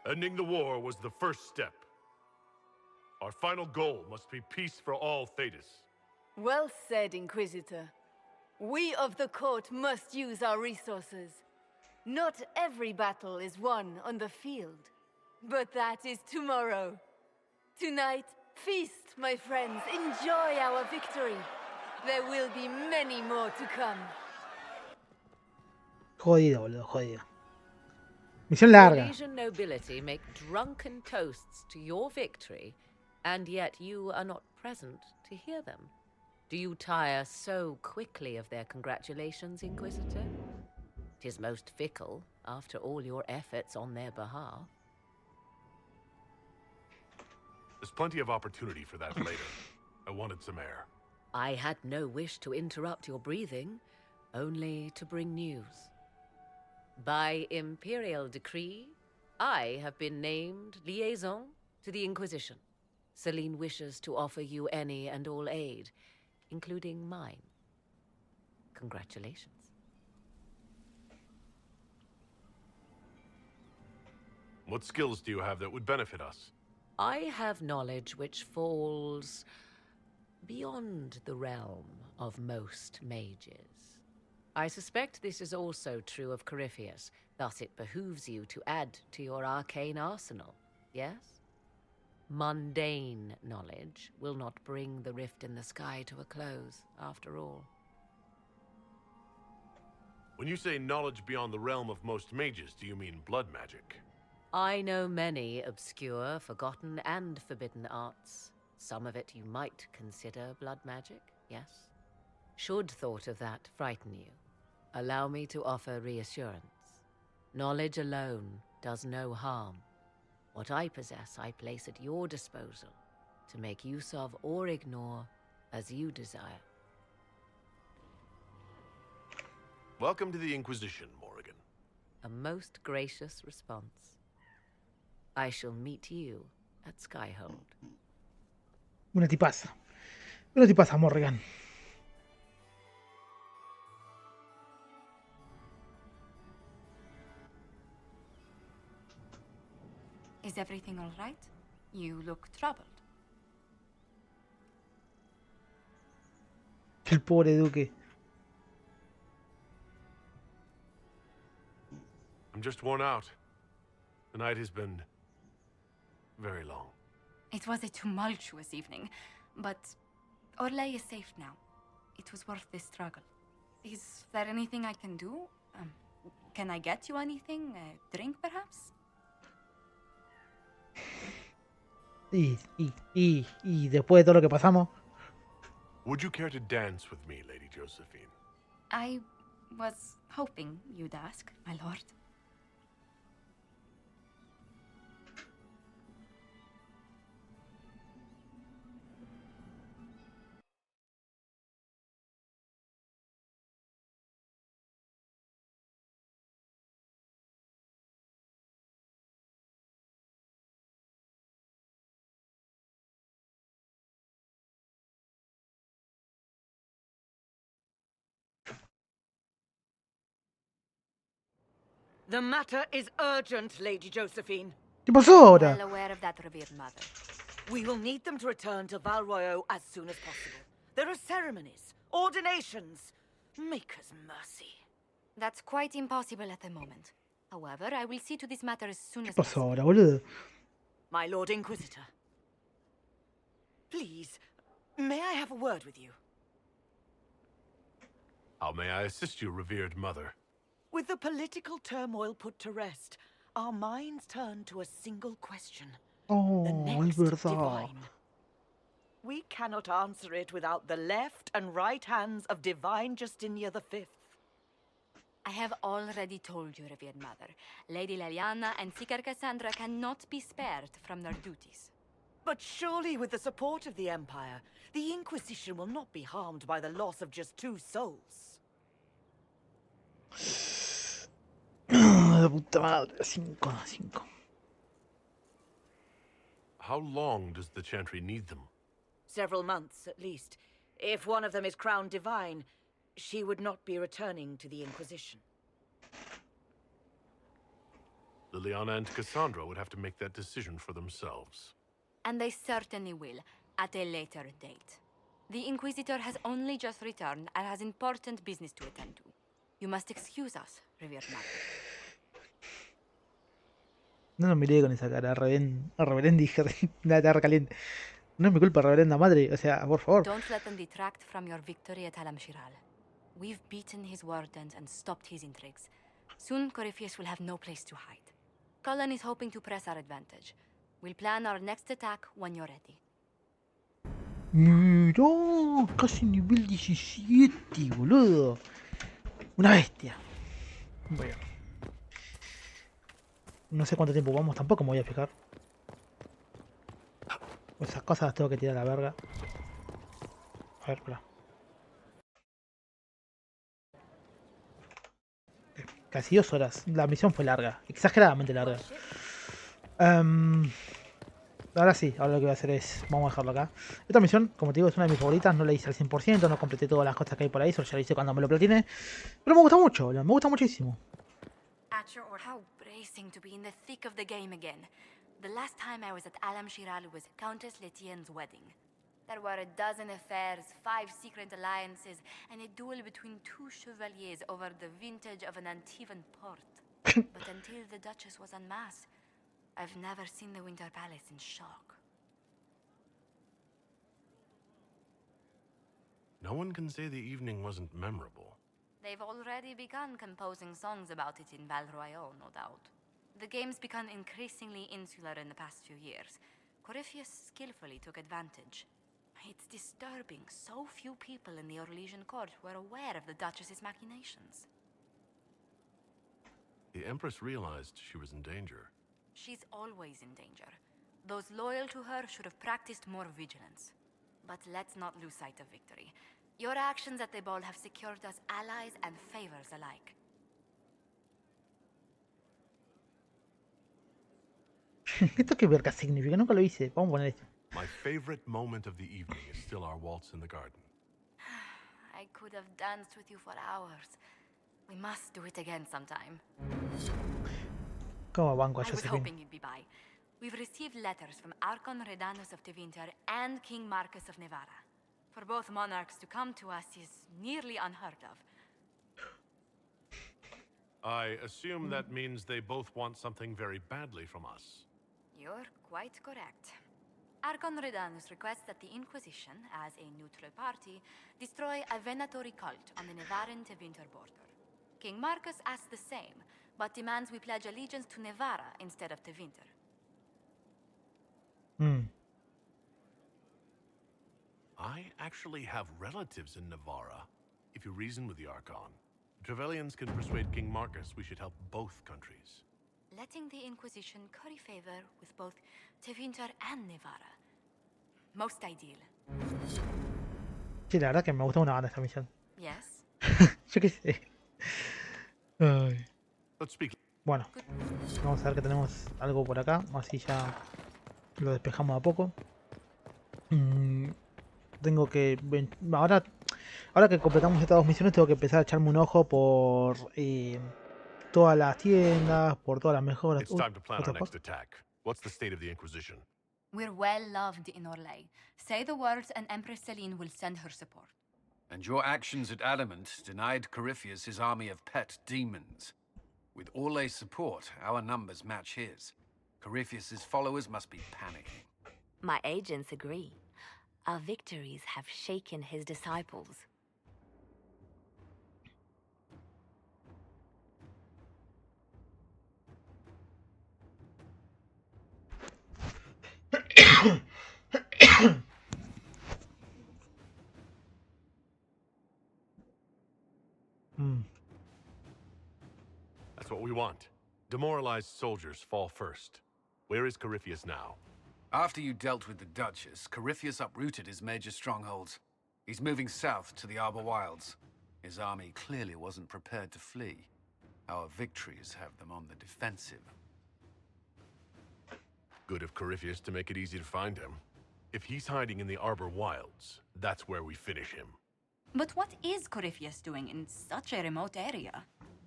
Ending the war was the first step. Our final goal must be peace for all Thedas. Well said, Inquisitor. We of the court must use our resources. Not every battle is won on the field, but that is tomorrow. Tonight, feast, my friends. Enjoy our victory. There will be many more to come. Jodido, boludo, jodido. Misión larga. Orlesian nobility make drunken toasts to your victory, and yet you are not present to hear them. Do you tire so quickly of their congratulations, Inquisitor? 'Tis most fickle, after all your efforts on their behalf. There's plenty of opportunity for that later. I wanted some air. I had no wish to interrupt your breathing, only to bring news. By imperial decree, I have been named liaison to the Inquisition. Celene wishes to offer you any and all aid, including mine. Congratulations. What skills do you have that would benefit us? I have knowledge which falls beyond the realm of most mages. I suspect this is also true of Corifeus, thus it behooves you to add to your arcane arsenal, yes? Mundane knowledge will not bring the rift in the sky to a close, after all. When you say knowledge beyond the realm of most mages, do you mean blood magic? I know many obscure, forgotten, and forbidden arts. Some of it you might consider blood magic, yes? Should thought of that frighten you, allow me to offer reassurance. Knowledge alone does no harm. What I possess, I place at your disposal to make use of or ignore as you desire. Welcome to the Inquisition, Morrigan. A most gracious response. I shall meet you at Skyhold. Una tipaza. Una tipaza, Morrigan. Is everything all right? You look troubled. El pobre duque. I'm just worn out. The night has been very long. It was a tumultuous evening, but Orlais is safe now. It was worth the struggle. Is there anything I can do? Can I get you anything? A drink, perhaps? Y después de todo lo que pasamos. Would you care to dance with me, Lady Josephine? I was hoping you'd ask, my lord. The matter is urgent, Lady Josephine. ¿Qué pasó ahora? Well aware of that, revered mother. We will need them to return to Val Royeaux as soon as possible. There are ceremonies, ordinations. Make us mercy. That's quite impossible at the moment. However, I will see to this matter as soon ¿Qué as pasó possible. ahora, boludo? My Lord Inquisitor. Please, may I have a word with you? How may I assist you, revered mother? With the political turmoil put to rest, our minds turn to a single question. Oh, The next es verdad. divine. We cannot answer it without the left and right hands of divine Justinia V. I have already told you, revered mother. Lady Leliana and Seeker Cassandra cannot be spared from their duties. But surely with the support of the Empire, the Inquisition will not be harmed by the loss of just 2 souls. La puta madre, 5. How long does the Chantry need them? Several months, at least. If one of them is crowned divine, she would not be returning to the Inquisition. Liliana and Cassandra would have to make that decision for themselves. And they certainly will, at a later date. The Inquisitor has only just returned and has important business to attend to. You must excuse us, revered mother. No nos miré con esa cara, reverenda hija de la tierra caliente. No es mi culpa, reverenda madre. O sea, por favor. Don't let them detract from your victory at Alam-Shiral. We've beaten his wardens and stopped his intrigues. Soon, Corifeus will have no place to hide. Cullen is hoping to press our advantage. We'll plan our next attack when you're ready. Mirá, casi nivel 17, boludo. Una bestia. Bueno. No sé cuánto tiempo vamos, tampoco me voy a fijar. Esas cosas las tengo que tirar a la verga. A ver, espera. Casi 2 horas. La misión fue larga, exageradamente larga. Ahora sí, ahora lo que voy a hacer es... Vamos a dejarlo acá. Esta misión, como te digo, es una de mis favoritas. No la hice al 100%, no completé todas las cosas que hay por ahí. Solo ya la hice cuando me lo platiné. Pero me gusta mucho, me gusta muchísimo. At your order. How bracing to be in the thick of the game again. The last time I was at Alam-Shiral was Countess Letienne's wedding. There were a dozen affairs, 5 secret alliances, and a duel between 2 chevaliers over the vintage of an Antivan port. But until the Duchess was unmasked, I've never seen the Winter Palace in shock. No one can say the evening wasn't memorable. They've already begun composing songs about it in Val Royeaux, no doubt. The game's become increasingly insular in the past few years. Corifeus skillfully took advantage. It's disturbing so few people in the Orlesian court were aware of the Duchess's machinations. The Empress realized she was in danger. She's always in danger. Those loyal to her should have practiced more vigilance. But let's not lose sight of victory. Your actions at the ball have secured us allies and favors alike. ¿Esto qué verga significa? Nunca lo hice. Vamos a poner esto. My favorite moment of the evening is still our waltz in the garden. I could have danced with you for hours. We must do it again sometime. ¿Cómo banco a I was Josephine? hoping you'd be by. We've received letters from Archon Redanus of Tevinter and King Marcus of Nevada. For both monarchs to come to us is nearly unheard of. I assume that means they both want something very badly from us. You're quite correct. Archon Redanus requests that the Inquisition, as a neutral party, destroy a venatory cult on the Nevaran-Tevinter border. King Marcus asks the same, but demands we pledge allegiance to Nevada instead of Tevinter. I actually have relatives in Navarra. If you reason with the Archon, the Trevellians can persuade King Marcus we should help both countries. Letting the Inquisition curry favor with both Tevinter and Nevada. Most ideal. Sí, la verdad que me gusta una banda esta misión. Yes? Yo qué sé. Ay. Let's speak. Bueno, vamos a ver que tenemos algo por acá. Así ya lo despejamos a poco. Tengo que... Ahora que completamos estas dos misiones, tengo que empezar a echarme un ojo por todas las tiendas, por todas las mejoras. It's time to plan our next attack. What's the state of the Inquisition? We're well loved in Orlais. Say the words and Empress Celene will send her support. And your actions at Adamant denied Corifeus his army of pet demons. With Orlais' support, our numbers match his. Corifeus' followers must be panicking. My agents agree. Our victories have shaken his disciples. That's what we want. Demoralized soldiers fall first. Where is Corifeus now? After you dealt with the Duchess, Corifeus uprooted his major strongholds. He's moving south to the Arbor Wilds. His army clearly wasn't prepared to flee. Our victories have them on the defensive. Good of Corifeus to make it easy to find him. If he's hiding in the Arbor Wilds, that's where we finish him. But what is Corifeus doing in such a remote area?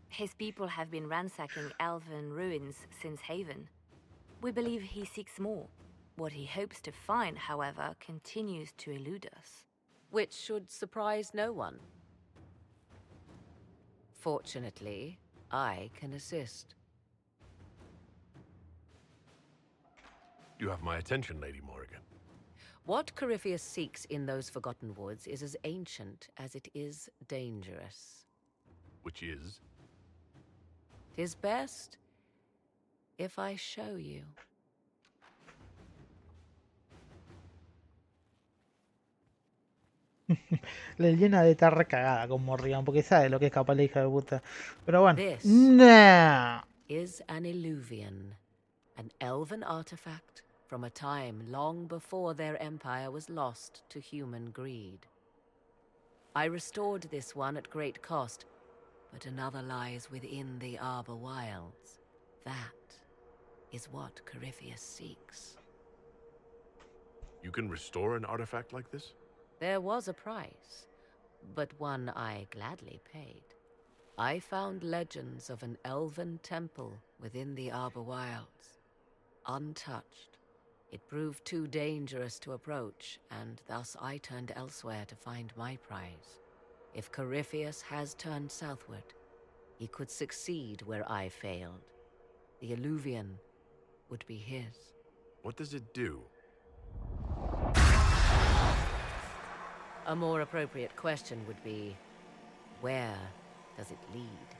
His people have been ransacking elven ruins since Haven. We believe he seeks more. What he hopes to find, however, continues to elude us. Which should surprise no one. Fortunately, I can assist. You have my attention, Lady Morrigan. What Corifeus seeks in those Forgotten Woods is as ancient as it is dangerous. Which is? 'Tis best if I show you. Le llena de estar recagada con Morrigan, porque sabe lo que es capaz la hija de puta. Pero bueno. This Nah. is an illuvian, an elven artifact from a time long before their empire was lost to human greed. I restored this one at great cost, but another lies within the Arbor Wilds. That is what Corifeus seeks. You can restore an artifact like this? There was a price, but one I gladly paid. I found legends of an elven temple within the Arbor Wilds, untouched. It proved too dangerous to approach, and thus I turned elsewhere to find my prize. If Corifeus has turned southward, he could succeed where I failed. The Illuvian would be his. What does it do? A more appropriate question would be, where does it lead?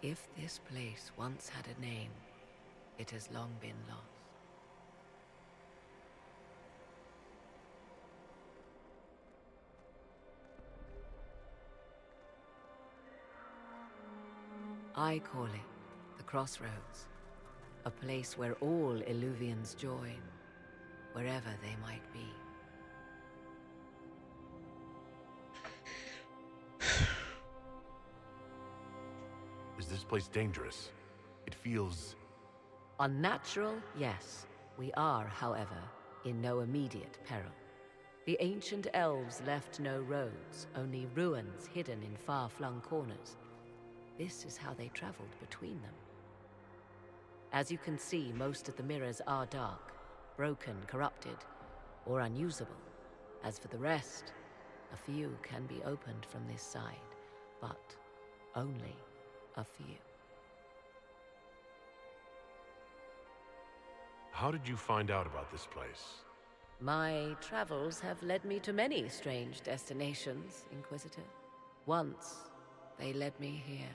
If this place once had a name, it has long been lost. I call it the Crossroads, a place where all Illuvians join, wherever they might be. Is this place dangerous? It feels... Unnatural, yes. We are, however, in no immediate peril. The ancient elves left no roads, only ruins hidden in far-flung corners. This is how they traveled between them. As you can see, most of the mirrors are dark, broken, corrupted, or unusable. As for the rest, a few can be opened from this side, but only a few. How did you find out about this place? My travels have led me to many strange destinations, Inquisitor. Once, they led me here.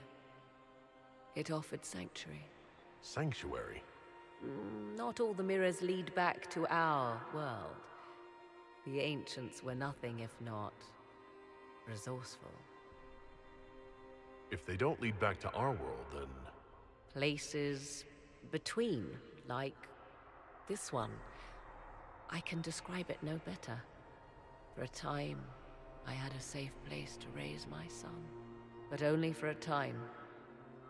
It offered sanctuary. Sanctuary? Not all the mirrors lead back to our world. The ancients were nothing if not resourceful. If they don't lead back to our world, then... Places between, like this one. I can describe it no better. For a time, I had a safe place to raise my son. But only for a time.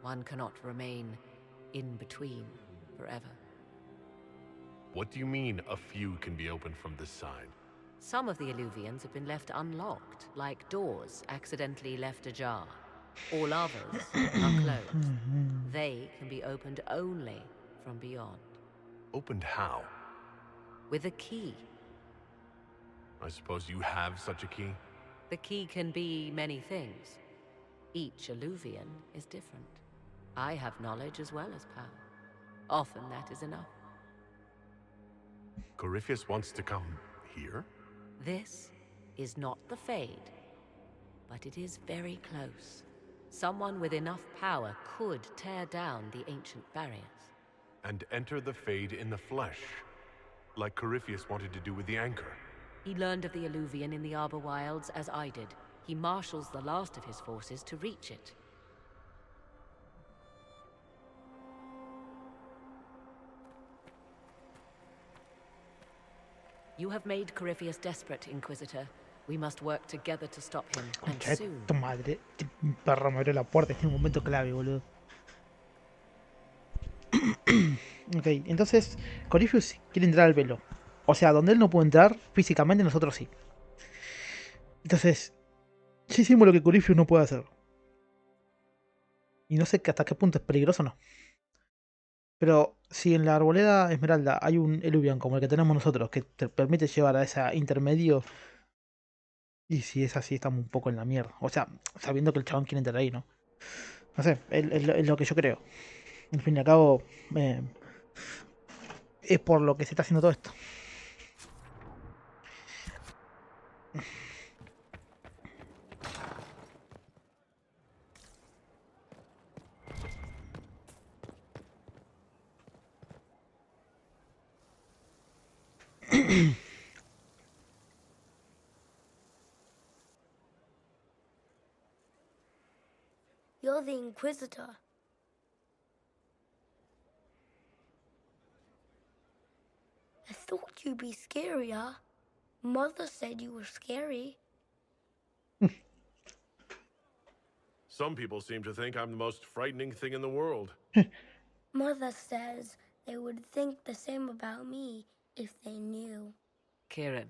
One cannot remain in between forever. What do you mean, a few can be opened from this side? Some of the Illuvians have been left unlocked, like doors accidentally left ajar. All others are closed. They can be opened only from beyond. Opened how? With a key. I suppose you have such a key? The key can be many things. Each Illuvian is different. I have knowledge as well as power. Often that is enough. Corifeus wants to come here? This is not the Fade, but it is very close. Someone with enough power could tear down the ancient barriers. And enter the Fade in the flesh, like Corifeus wanted to do with the anchor. He learned of the Illuvian in the Arbor Wilds as I did. He marshals the last of his forces to reach it. You have made Corifeus desperate, Inquisitor. We must work together to stop him, and soon. Tu madre, perra me abrió la puerta, este es un momento clave, boludo. Ok, entonces Corifeus quiere entrar al velo. O sea, donde él no puede entrar físicamente, nosotros sí. Entonces, ya hicimos lo que Corifeus no puede hacer. Y no sé hasta qué punto es peligroso o no. Pero si en la arboleda esmeralda hay un Illuvian como el que tenemos nosotros, que te permite llevar a ese intermedio, y si es así, estamos un poco en la mierda. O sea, sabiendo que el chabón quiere entrar ahí, ¿no? No sé, es lo que yo creo. Al fin y al cabo, es por lo que se está haciendo todo esto. You're the Inquisitor. I thought you'd be scarier. Mother said you were scary. Some people seem to think I'm the most frightening thing in the world. Mother says they would think the same about me if they knew. Kieran,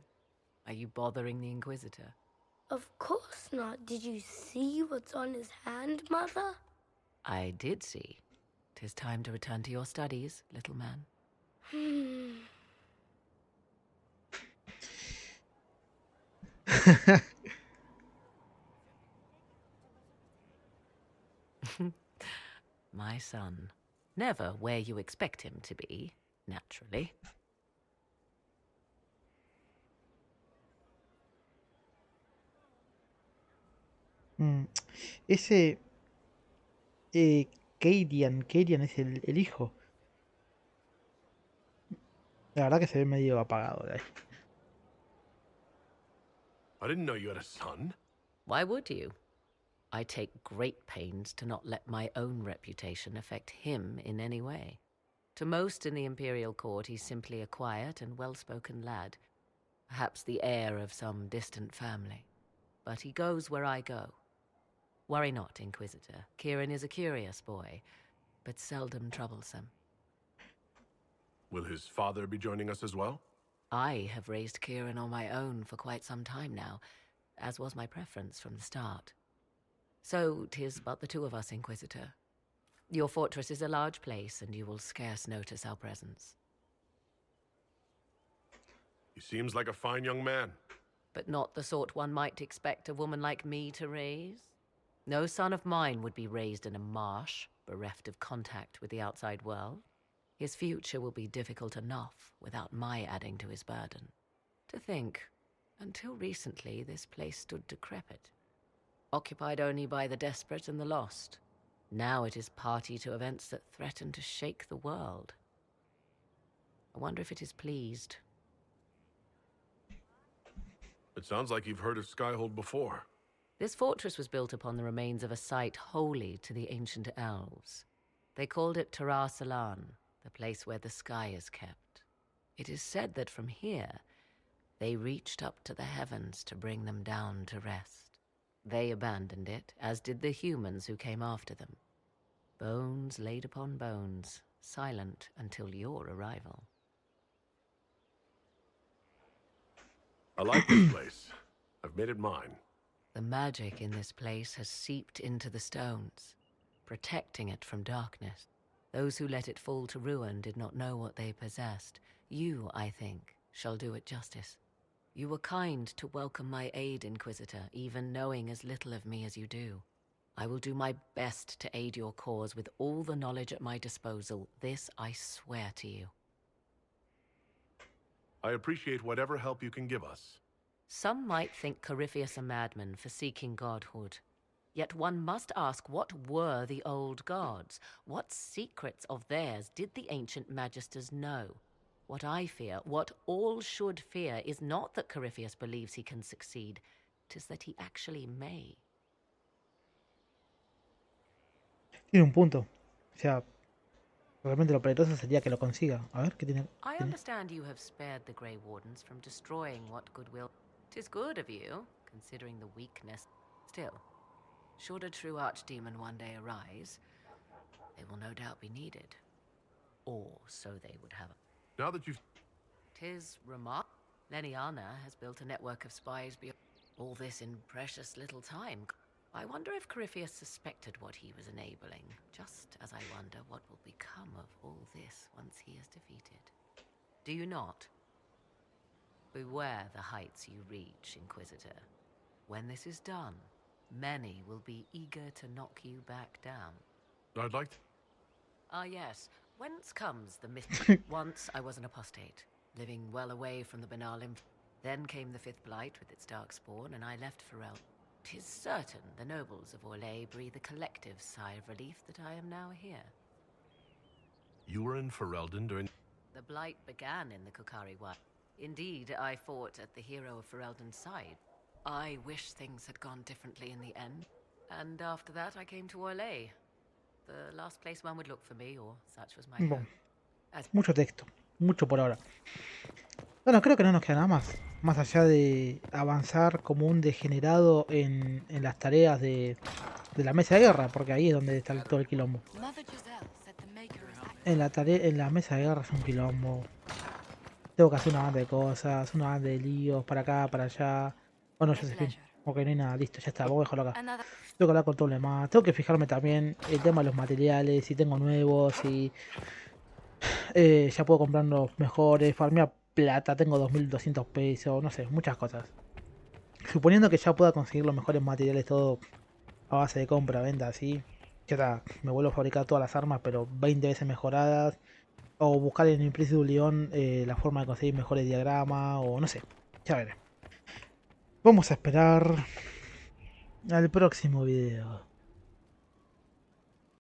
are you bothering the Inquisitor? Of course not. Did you see what's on his hand, Mother? I did see. 'Tis time to return to your studies, little man. My son. Never where you expect him to be, naturally. Ese Kadian es el hijo. La verdad que se ve medio apagado de ahí. I didn't know you had a son. Why would you? I take great pains to not let my own reputation affect him in any way. To most in the Imperial Court, he's simply a quiet and well-spoken lad, perhaps the heir of some distant family. But he goes where I go. Worry not, Inquisitor. Kieran is a curious boy, but seldom troublesome. Will his father be joining us as well? I have raised Kieran on my own for quite some time now, as was my preference from the start. So 'tis but the two of us, Inquisitor. Your fortress is a large place, and you will scarce notice our presence. He seems like a fine young man. But not the sort one might expect a woman like me to raise. No son of mine would be raised in a marsh, bereft of contact with the outside world. His future will be difficult enough without my adding to his burden. To think, until recently this place stood decrepit, occupied only by the desperate and the lost. Now it is party to events that threaten to shake the world. I wonder if it is pleased. It sounds like you've heard of Skyhold before. This fortress was built upon the remains of a site holy to the ancient elves. They called it Terminará, the place where the sky is kept. It is said that from here, they reached up to the heavens to bring them down to rest. They abandoned it, as did the humans who came after them. Bones laid upon bones, silent until your arrival. I like this place. I've made it mine. The magic in this place has seeped into the stones, protecting it from darkness. Those who let it fall to ruin did not know what they possessed. You, I think, shall do it justice. You were kind to welcome my aid, Inquisitor, even knowing as little of me as you do. I will do my best to aid your cause with all the knowledge at my disposal. This I swear to you. I appreciate whatever help you can give us. Some might think Corifeus a madman for seeking godhood. Yet one must ask, what were the old gods? What secrets of theirs did the ancient magisters know? What I fear, what all should fear, is not that Corifeus believes he can succeed. 'Tis that he actually may. Tiene un punto. O sea, realmente lo peligroso sería que lo consiga. A ver, ¿qué tiene? I understand you have spared the Grey Wardens from destroying what goodwill. 'Tis good of you, considering the weakness. Still, should a true archdemon one day arise, they will no doubt be needed. Or so they would have. Now that you've... 'Tis remarkable. Leniana has built a network of spies beyond all this in precious little time. I wonder if Corifeus suspected what he was enabling, just as I wonder what will become of all this once he is defeated. Do you not? Beware the heights you reach, Inquisitor. When this is done, many will be eager to knock you back down. I'd like to... Ah, yes. Whence comes the myth? Once I was an apostate, living well away from the banal Then came the Fifth Blight with its dark spawn, and I left Ferelden. 'Tis certain the nobles of Orlais breathe a collective sigh of relief that I am now here. You were in Ferelden during... The Blight began in the Kukari Wild. Indeed, I fought at the hero of Ferelden's side. I wish things had gone differently in the end. And after that, I came to Orlais. The last place one would look for me, or such was my Bueno, mucho texto, mucho por ahora. Bueno, creo que no nos queda nada más. Más allá de avanzar como un degenerado en las tareas de la mesa de guerra, porque ahí es donde está todo el quilombo. En la mesa de guerra es un quilombo. Tengo que hacer una banda de cosas, una banda de líos, para acá, para allá. Bueno, yo sé, fin. Ok, no hay nada, listo, ya está, voy a dejarlo acá. Tengo que hablar con todo lo demás. Tengo que fijarme también el tema de los materiales, si tengo nuevos, si ya puedo comprar los mejores, farmear plata, tengo 2200 pesos, no sé, muchas cosas. Suponiendo que ya pueda conseguir los mejores materiales, todo a base de compra, venta, así. Ya está, me vuelvo a fabricar todas las armas, pero 20 veces mejoradas. O buscar en el precio de un león la forma de conseguir mejores diagramas, o no sé, ya veré. Vamos a esperar al próximo video.